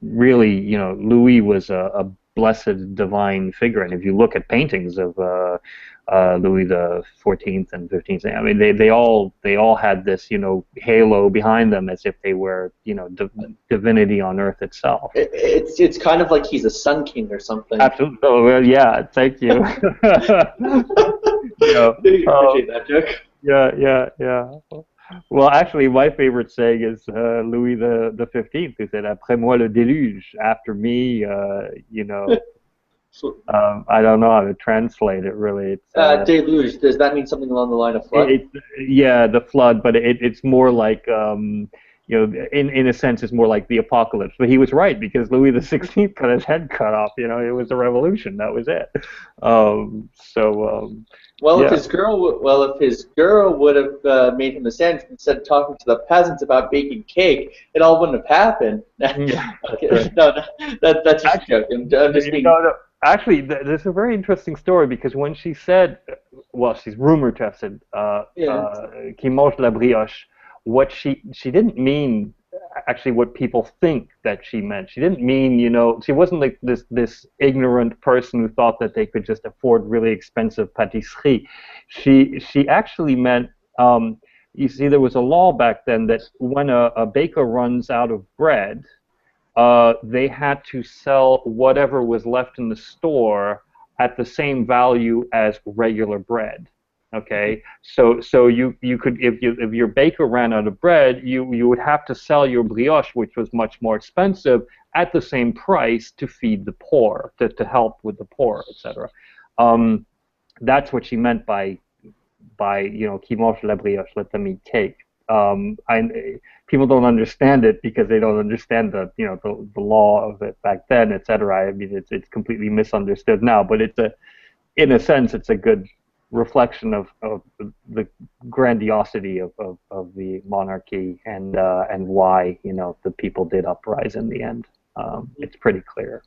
really, you know, Louis was a blessed divine figure. And if you look at paintings of Louis the 14th and 15th, I mean, they all had this, you know, halo behind them as if they were, you know, divinity on earth itself. It's kind of like he's a sun king or something. Absolutely. Oh, well, yeah. Thank you. Appreciate that joke. Yeah. Well, actually, my favorite saying is Louis the 15th, who said, "Après moi le déluge," after me, you know. I don't know how to translate it really. It's, deluge. Does that mean something along the line of flood? Yeah, the flood, but it's more like you know, in a sense, it's more like the apocalypse. But he was right because Louis the 16th got his head cut off. You know, it was a revolution. That was it. If his girl would have made him a sandwich instead of talking to the peasants about baking cake, it all wouldn't have happened. Yeah, okay. No, that's just a joke. I'm just being... No. Actually, there's a very interesting story because when she said, well, she's rumored to have said, "Qui mange la brioche," what she didn't mean actually what people think that she meant. She didn't mean, you know, she wasn't like this ignorant person who thought that they could just afford really expensive pâtisserie. She actually meant, you see, there was a law back then that when a baker runs out of bread, they had to sell whatever was left in the store at the same value as regular bread. Okay, so you could, if your baker ran out of bread, you would have to sell your brioche, which was much more expensive, at the same price to feed the poor, to help with the poor, etc. That's what she meant by you know, qui mange la brioche, let them eat cake. People don't understand it because they don't understand the law of it back then, etc. I mean, it's completely misunderstood now, but in a sense, it's a good reflection of the grandiosity of the monarchy and why, you know, the people did uprise in the end. It's pretty clear.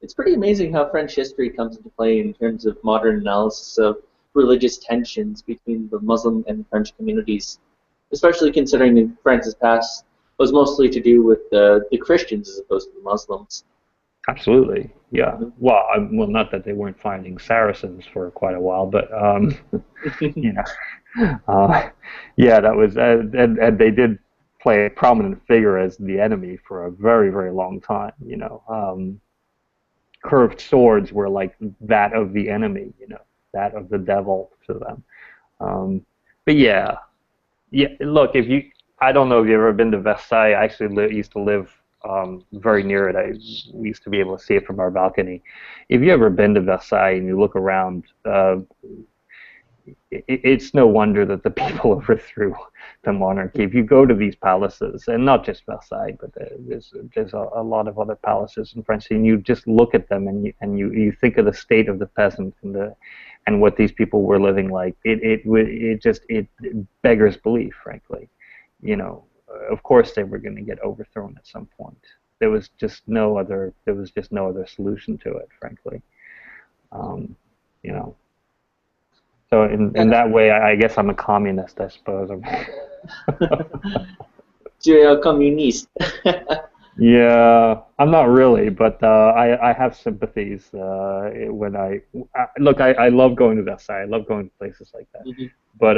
It's pretty amazing how French history comes into play in terms of modern analysis of religious tensions between the Muslim and French communities, especially considering in France's past was mostly to do with the Christians as opposed to the Muslims. Absolutely, yeah. Well, not that they weren't finding Saracens for quite a while, but you know, yeah, that was, and they did play a prominent figure as the enemy for a very, very long time. You know, curved swords were like that of the enemy. You know, that of the devil to them. But yeah. Look, I don't know if you've ever been to Versailles. I actually used to live very near it. We used to be able to see it from our balcony. If you've ever been to Versailles and you look around, it's no wonder that the people overthrew the monarchy. If you go to these palaces, and not just Versailles, but there's a lot of other palaces in France, and you just look at them and you think of the state of the peasant and what these people were living like. It beggars belief, frankly. You know, of course they were going to get overthrown at some point. There was just no other solution to it, frankly. You know. So in that way, I guess I'm a communist, I suppose. Tu es un communiste. Yeah, I'm not really, but I have sympathies when I look. I love going to Versailles. I love going to places like that. Mm-hmm. But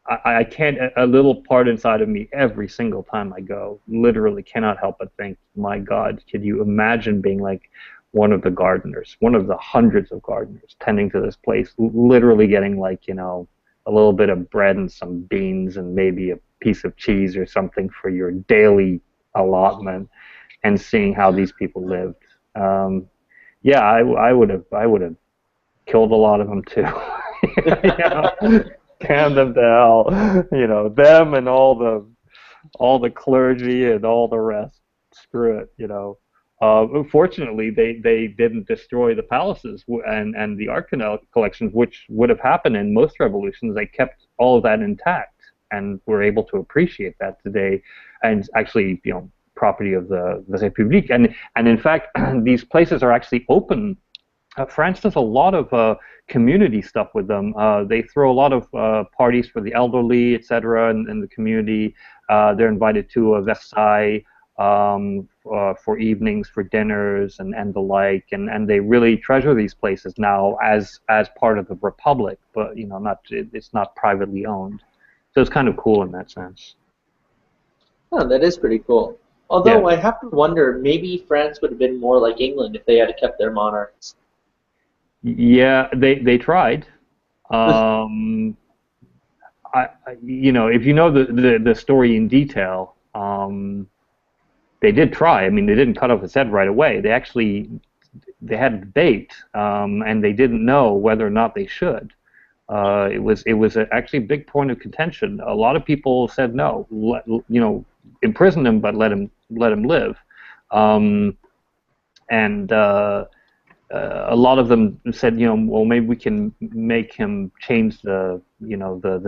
I can't. A little part inside of me, every single time I go, literally cannot help but think, my God, could you imagine being like one of the gardeners, one of the hundreds of gardeners tending to this place, literally getting like, you know, a little bit of bread and some beans and maybe a piece of cheese or something for your daily allotment, and seeing how these people lived. Yeah, I would have killed a lot of them too. You know, damn them to hell. You know, them and all the clergy and all the rest. Screw it. You know. Fortunately, they didn't destroy the palaces and the art collections, which would have happened in most revolutions. They kept all of that intact, and were able to appreciate that today, and actually, you know, property of the République. And in fact, these places are actually open. France does a lot of community stuff with them. They throw a lot of parties for the elderly, etc., in the community. They're invited to Versailles for evenings, for dinners, and the like. And they really treasure these places now as part of the Republic, but you know, it's not privately owned. So it's kind of cool in that sense. Oh, that is pretty cool. Although Yeah. I have to wonder, maybe France would have been more like England if they had kept their monarchs. Yeah, they tried. You know, if you know the story in detail, they did try. I mean, they didn't cut off his head right away. They had a debate, and they didn't know whether or not they should. It was actually a big point of contention. A lot of people said no, you know, imprison him, but let him live. And a lot of them said, you know, well, maybe we can make him change the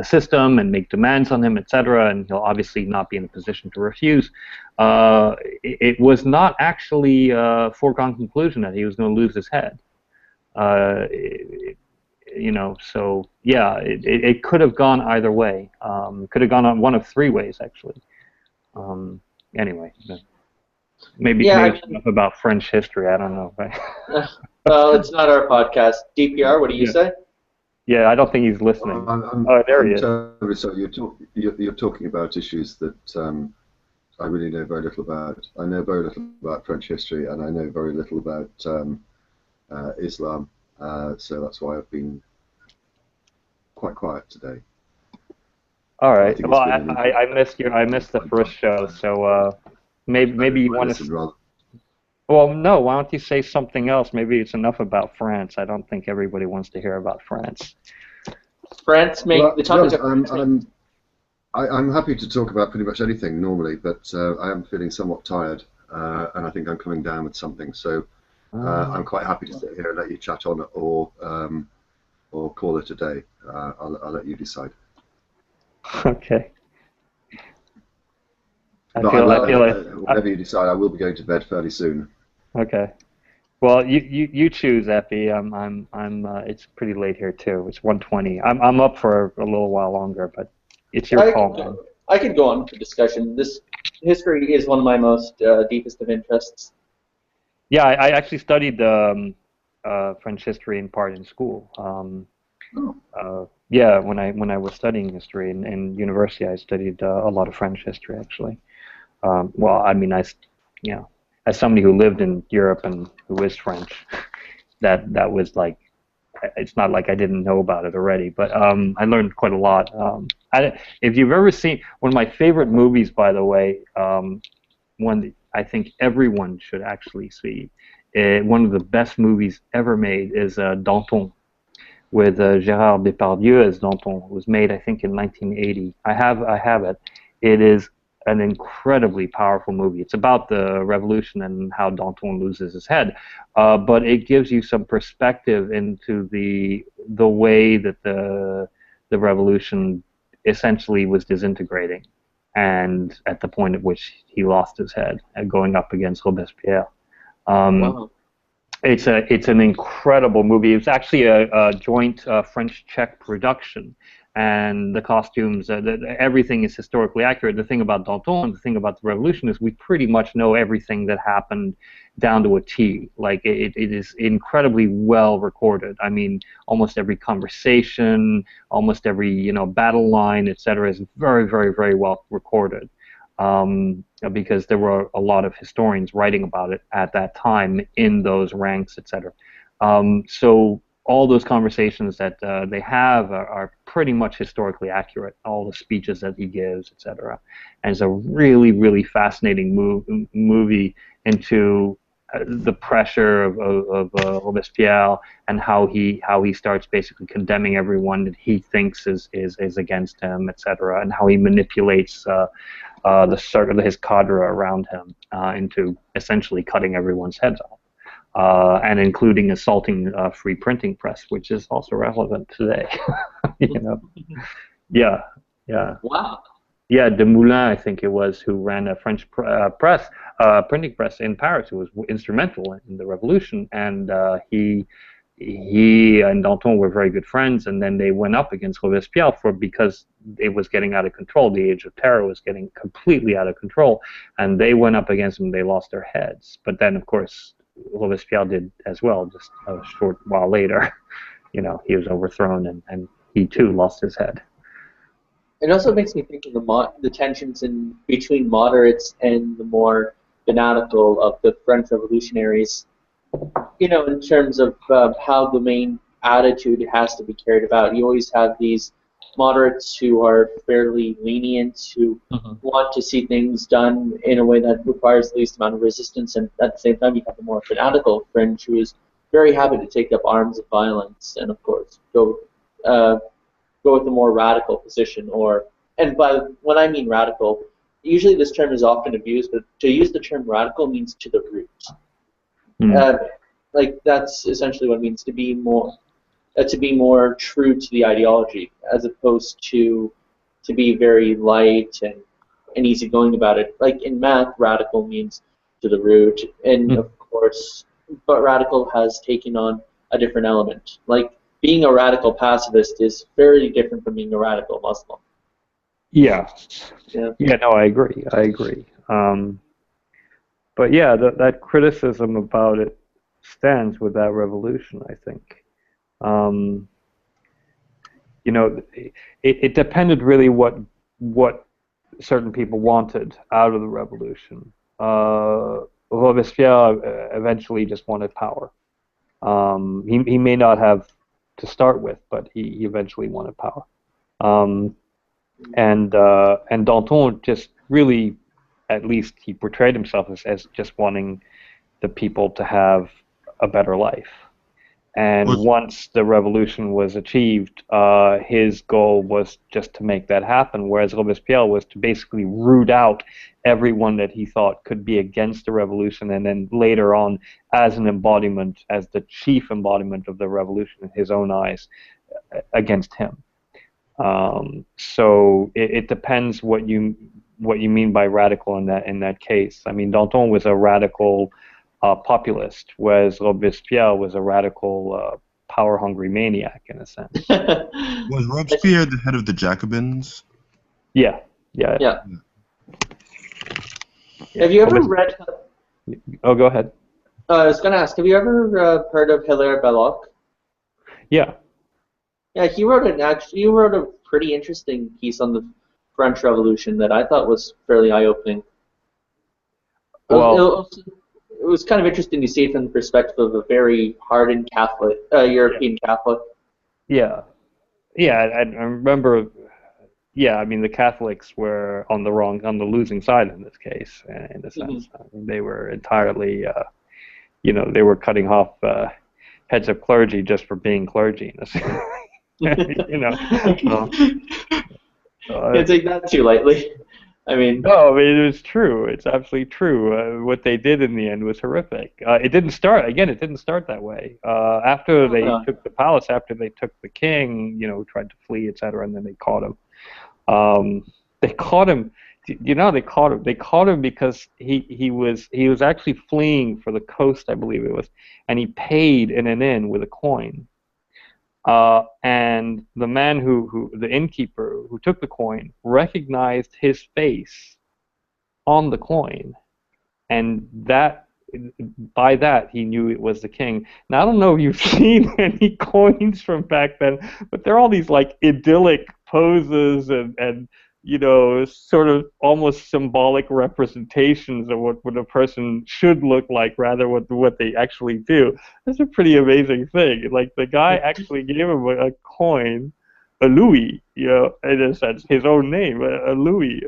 system and make demands on him, etc. And he'll obviously not be in a position to refuse. It was not actually a foregone conclusion that he was going to lose his head. You know, so yeah, it could have gone either way. Could have gone on one of three ways, actually. Anyway, maybe enough about French history. I don't know. Well, it's not our podcast. DPR, what do you say? Yeah, I don't think he's listening. There he is. So you're talking about issues that I really know very little about. I know very little about French history, and I know very little about Islam. So that's why I've been quite quiet today. All right. Well, I missed the first show, so maybe you want to. Well, no. Why don't you say something else? Maybe it's enough about France. I don't think everybody wants to hear about France. France the topic of I'm happy to talk about pretty much anything normally, but I am feeling somewhat tired, and I think I'm coming down with something. So I'm quite happy to sit here and let you chat on it, or call it a day. I'll let you decide. Okay. I But feel like whatever you decide, I will be going to bed fairly soon. Okay. Well, you choose, Epi. It's pretty late here too. It's 1:20. I'm up for a little while longer, but it's your call, man. I could go on for discussion. This history is one of my most deepest of interests. Yeah, I actually studied French history in part in school. Yeah, when I was studying history in university, I studied a lot of French history actually. Well, I mean, as somebody who lived in Europe and who is French, that was like, it's not like I didn't know about it already, but I learned quite a lot. If you've ever seen one of my favorite movies, by the way, one that I think everyone should actually see, one of the best movies ever made is Danton, with Gérard Depardieu as Danton. It was made, I think, in 1980. I have it. It is an incredibly powerful movie. It's about the revolution and how Danton loses his head, but it gives you some perspective into the way that the revolution essentially was disintegrating, and at the point at which he lost his head, going up against Robespierre. Wow. It's an incredible movie. It's actually a joint French-Czech production, and the costumes, everything is historically accurate. The thing about Danton, the thing about the revolution is we pretty much know everything that happened down to a T. Like it is incredibly well recorded. I mean, almost every conversation, almost every battle line, etc., is very, very, very well recorded. Because there were a lot of historians writing about it at that time in those ranks, etc. So all those conversations that they have are pretty much historically accurate. All the speeches that he gives, etc. And it's a really, really fascinating movie into the pressure of Robespierre and how he starts basically condemning everyone that he thinks is against him, etc. And how he manipulates the circle, his cadre around him into essentially cutting everyone's heads off. And including assaulting free printing press, which is also relevant today. You know, yeah. Wow. Yeah, Demoulin, I think it was, who ran a French printing press in Paris, who was instrumental in the revolution, and he and Danton were very good friends, and then they went up against Robespierre because it was getting out of control. The Age of Terror was getting completely out of control, and they went up against him. They lost their heads, but then, of course, Robespierre did as well, just a short while later. You know, he was overthrown, and he too lost his head. It also makes me think of the tensions between moderates and the more fanatical of the French revolutionaries. You know, in terms of how the main attitude has to be carried about. You always have these moderates who are fairly lenient, who want to see things done in a way that requires the least amount of resistance, and at the same time you have the more fanatical fringe who is very happy to take up arms of violence and, of course, go with a more radical position. And when I mean radical, usually this term is often abused, but to use the term radical means to the root. Like that's essentially what it means to be more true to the ideology, as opposed to be very light and easygoing about it. Like in math, radical means to the root, and of course, but radical has taken on a different element. Like being a radical pacifist is very different from being a radical Muslim. Yeah. No, I agree. But yeah, that criticism about it stands with that revolution, I think. You know, it depended really what certain people wanted out of the revolution. Robespierre eventually just wanted power. He may not have to start with, but he eventually wanted power. And Danton just really, at least he portrayed himself as just wanting the people to have a better life. And once the revolution was achieved, his goal was just to make that happen, whereas Robespierre was to basically root out everyone that he thought could be against the revolution, and then later on, as an embodiment, as the chief embodiment of the revolution in his own eyes, against him. So it depends what you mean by radical in that case. I mean, Danton was a radical populist, whereas Robespierre was a radical power-hungry maniac in a sense. Was Robespierre the head of the Jacobins? Yeah. Have you ever read? Oh, go ahead. I was going to ask, have you ever heard of Hilaire Belloc? Yeah. Yeah, he wrote a pretty interesting piece on the French Revolution that I thought was fairly eye-opening. Well, it was kind of interesting to see it from the perspective of a very hardened Catholic, European Catholic. Yeah, I remember. Yeah, I mean the Catholics were on the losing side in this case, in a sense. I mean, they were entirely, they were cutting off heads of clergy just for being clergy, in a sense. Can't take that too lightly. I mean, it was true. It's absolutely true. What they did in the end was horrific. It didn't start that way. After they took the palace, after they took the king, tried to flee, etc., and then they caught him. They caught him. They caught him because he was actually fleeing for the coast, I believe it was, and he paid in an inn with a coin. And the man the innkeeper who took the coin recognized his face on the coin, and by that he knew it was the king. Now I don't know if you've seen any coins from back then, but there are all these like idyllic poses and sort of almost symbolic representations of what a person should look like rather than what they actually do. That's a pretty amazing thing. Like the guy actually gave him a coin, a louis, in a sense, his own name, a louis,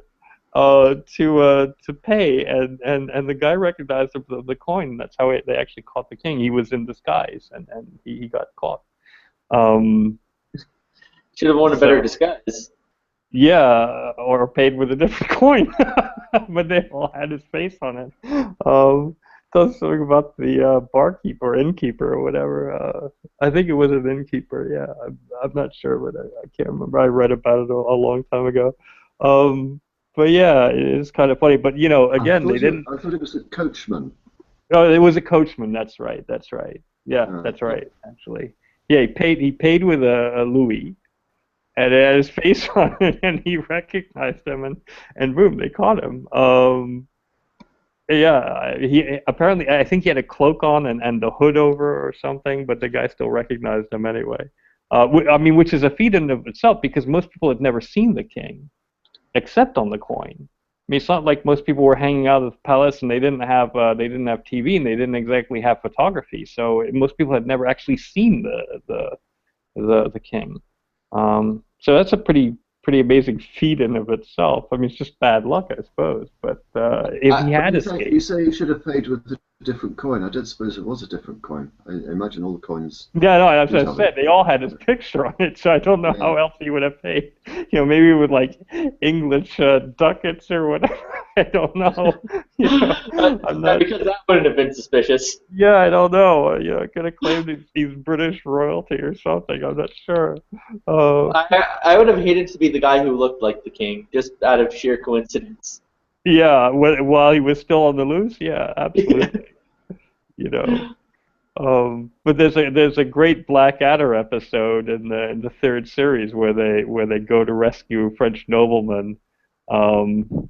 to pay, and the guy recognized the coin. That's how they actually caught the king. He was in disguise, and he got caught. Should have worn a better disguise. Yeah, or paid with a different coin, but they all had his face on it. Does something about the barkeeper, or innkeeper, or whatever. I think it was an innkeeper. Yeah, I'm not sure, but I can't remember. I read about it a long time ago. But yeah, it's kind of funny. But again, they didn't. I thought it was a coachman. Oh, it was a coachman. That's right. Yeah, that's right. Actually, yeah, he paid with a louis. And it had his face on it, and he recognized him, and boom, they caught him. Yeah, he apparently, I think he had a cloak on and the hood over or something, but the guy still recognized him anyway. I mean, which is a feat in of itself, because most people had never seen the king, except on the coin. I mean, it's not like most people were hanging out at the palace and they didn't have TV and they didn't exactly have photography, so most people had never actually seen the king. So that's a pretty amazing feat in of itself. I mean, it's just bad luck, I suppose. But if he had escaped, you say he should have paid with a different coin. I did suppose it was a different coin. I imagine all the coins. Yeah, no, as I said, they all had his picture on it, so I don't know how else he would have paid. Maybe with like English ducats or whatever. I don't know. I'm not, because that wouldn't have been suspicious. Yeah, I don't know. I could have claimed he's British royalty or something. I'm not sure. I would have hated to be the guy who looked like the king, just out of sheer coincidence. Yeah, while he was still on the loose. Yeah, absolutely. But there's a great Blackadder episode in the third series where they go to rescue a French nobleman. And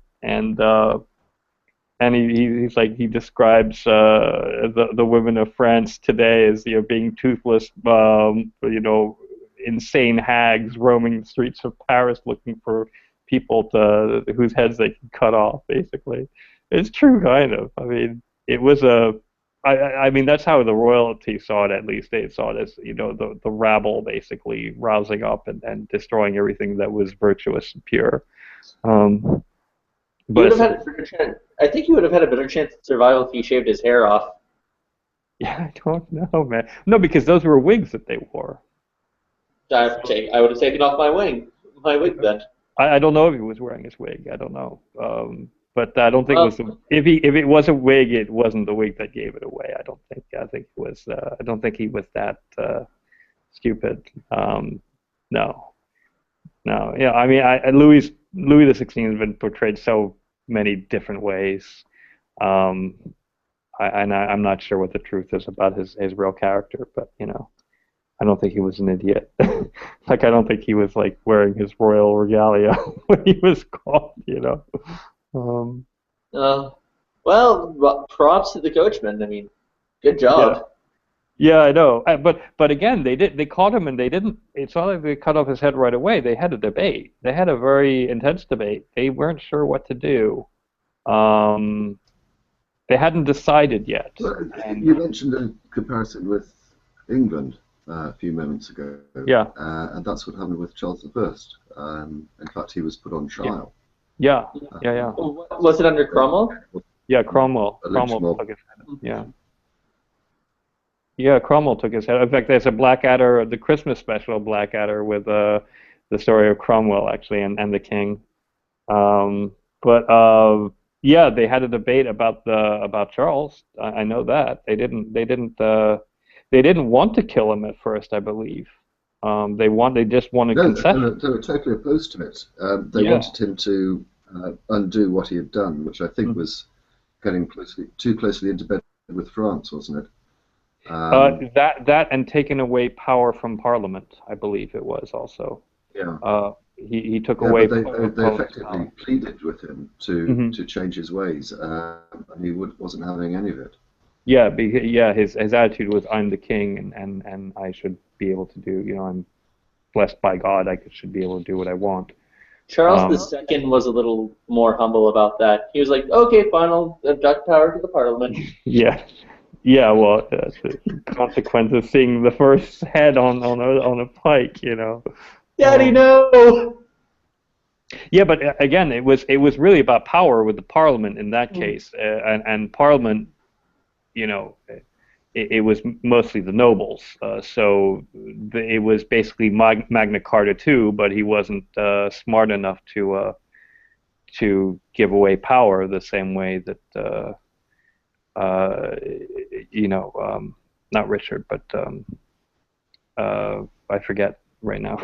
he describes the women of France today as being toothless, insane hags roaming the streets of Paris looking for people whose heads they can cut off. Basically, it's true, kind of. I mean, it was I mean, that's how the royalty saw it. At least they saw it as the rabble basically rousing up and destroying everything that was virtuous and pure. But I think he would have had a better chance of survival if he shaved his hair off. Yeah, I don't know, man. No, because those were wigs that they wore. I would have taken off my wig then. I don't know if he was wearing his wig. I don't know. But I don't think it was. If it was a wig, it wasn't the wig that gave it away. I don't think. I think it was. I don't think he was that stupid. No. Yeah. I mean, Louis XVI has been portrayed so many different ways. I'm not sure what the truth is about his real character, but I don't think he was an idiot. Like, I don't think he was like wearing his royal regalia when he was caught. Well, props to the coachman. I mean, good job. Yeah, I know. But again, they caught him and they didn't. It's not like they cut off his head right away. They had a debate. They had a very intense debate. They weren't sure what to do. They hadn't decided yet. Well, you mentioned a comparison with England a few moments ago. Yeah. And that's what happened with Charles I. In fact, he was put on trial. Yeah. Was it under Cromwell? Yeah, Cromwell. Cromwell took his head. Yeah. Yeah, Cromwell took his head. In fact, there's a Blackadder, the Christmas special Blackadder with the story of Cromwell actually and the king. Yeah, they had a debate about Charles. I know that they didn't want to kill him at first, I believe. They just wanted concession. They were totally opposed to it. They wanted him to undo what he had done, which I think was getting too closely into bed with France, wasn't it? That and taking away power from Parliament, I believe it was also. Yeah. He took away. But they effectively pleaded with him to change his ways, and he wasn't having any of it. Yeah, his attitude was, I'm the king, and I should be able to do. I'm blessed by God. I should be able to do what I want. Charles II was a little more humble about that. He was like, okay, fine, I'll abduct power to the Parliament. Yeah. Yeah, well, the consequence of seeing the first head on a pike, you know. Daddy, no! Yeah, but again, it was really about power with the Parliament in that case, and Parliament, you know, it was mostly the nobles. So it was basically Magna Carta too, but he wasn't smart enough to give away power the same way that you know, not Richard, but I forget right now.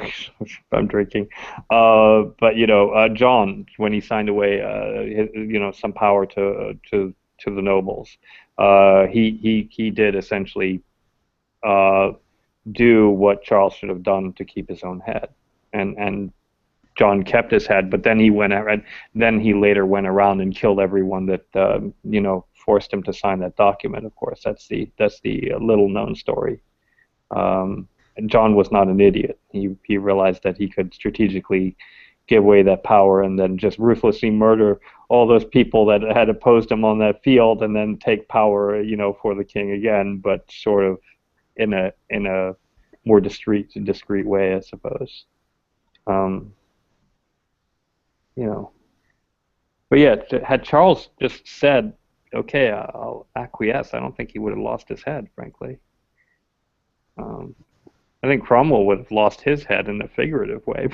I'm drinking. But you know, John, when he signed away, you know, some power to the nobles, he did essentially do what Charles should have done to keep his own head, and John kept his head, but then he later went around and killed everyone that you know, forced him to sign that document. Of course, that's the little known story. And John was not an idiot. He realized that he could strategically give away that power and then just ruthlessly murder all those people that had opposed him on that field, and then take power, you know, for the king again, but sort of in a more discreet way, I suppose. You know, but yeah, had Charles just said, "Okay, I'll acquiesce," I don't think he would have lost his head, frankly. I think Cromwell would have lost his head in a figurative way.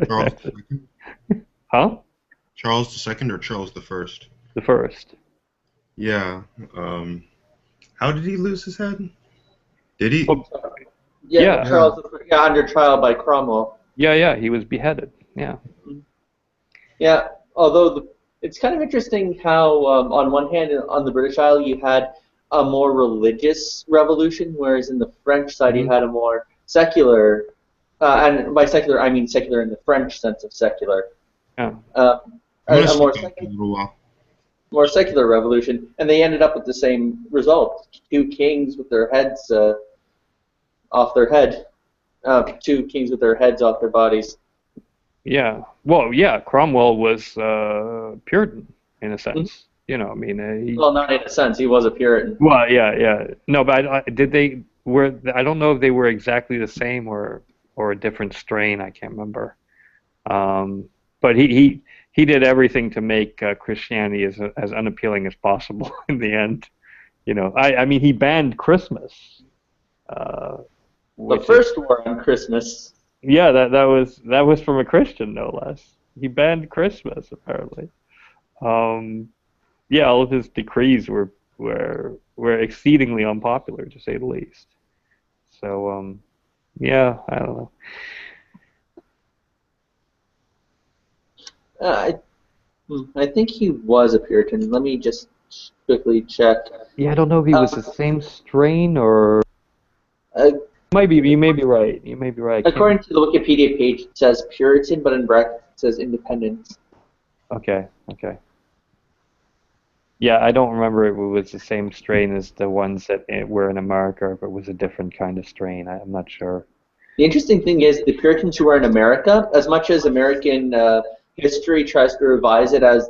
Charles II? Huh? Charles II or Charles I? The first. Yeah. How did he lose his head? Did he? Well, Yeah, Charles, under trial by Cromwell. Yeah, he was beheaded. Yeah. Yeah, although it's kind of interesting how, on one hand, on the British Isle, you had a more religious revolution, whereas in the French side, you had a more secular, and by secular, I mean secular in the French sense of secular. Yeah. A more secular revolution, and they ended up with the same result: two kings with their heads off their head, two kings with their heads off their bodies. Yeah. Well, yeah, Cromwell was Puritan in a sense. You know, I mean, well, not in a sense, he was a Puritan. Well, yeah. No, but I don't know if they were exactly the same or a different strain. I can't remember. But he did everything to make Christianity as unappealing as possible in the end. You know, I mean, he banned Christmas. The first war on Christmas. Yeah, that was from a Christian, no less. He banned Christmas, apparently. Yeah, all of his decrees were exceedingly unpopular, to say the least. So, yeah, I don't know. I think he was a Puritan. Let me just quickly check. Yeah, I don't know if he was the same strain or. You may be right. You may be right. According to the Wikipedia page, it says Puritan, but in brackets it says Independent. Okay. Yeah, I don't remember if it was the same strain as the ones that were in America, or if it was a different kind of strain. I'm not sure. The interesting thing is the Puritans who were in America, as much as American history tries to revise it as,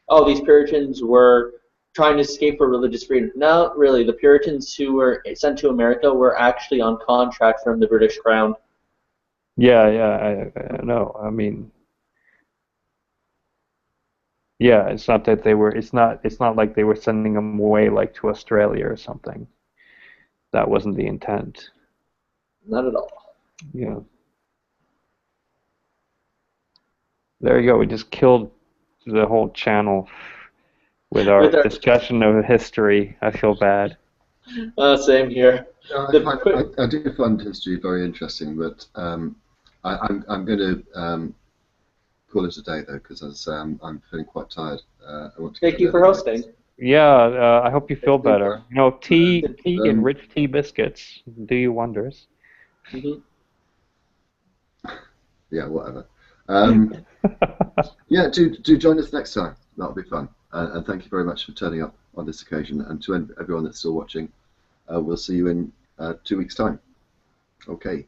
oh, these Puritans were trying to escape for religious freedom. No, really, the Puritans who were sent to America were actually on contract from the British Crown. Yeah, I know. I mean, yeah, it's not that they were. It's not like they were sending them away like to Australia or something. That wasn't the intent. Not at all. Yeah. There you go. We just killed the whole channel with our discussion of history. I feel bad. Same here. I do find history very interesting, but I'm going to call it a day though, because I'm feeling quite tired. I want to Thank you for hosting. Yeah, I hope you feel better. You know, tea and rich tea biscuits do you wonders. Mm-hmm. Yeah, whatever. Yeah, do join us next time. That'll be fun. And thank you very much for turning up on this occasion. And to everyone that's still watching, we'll see you in 2 weeks' time. Okay.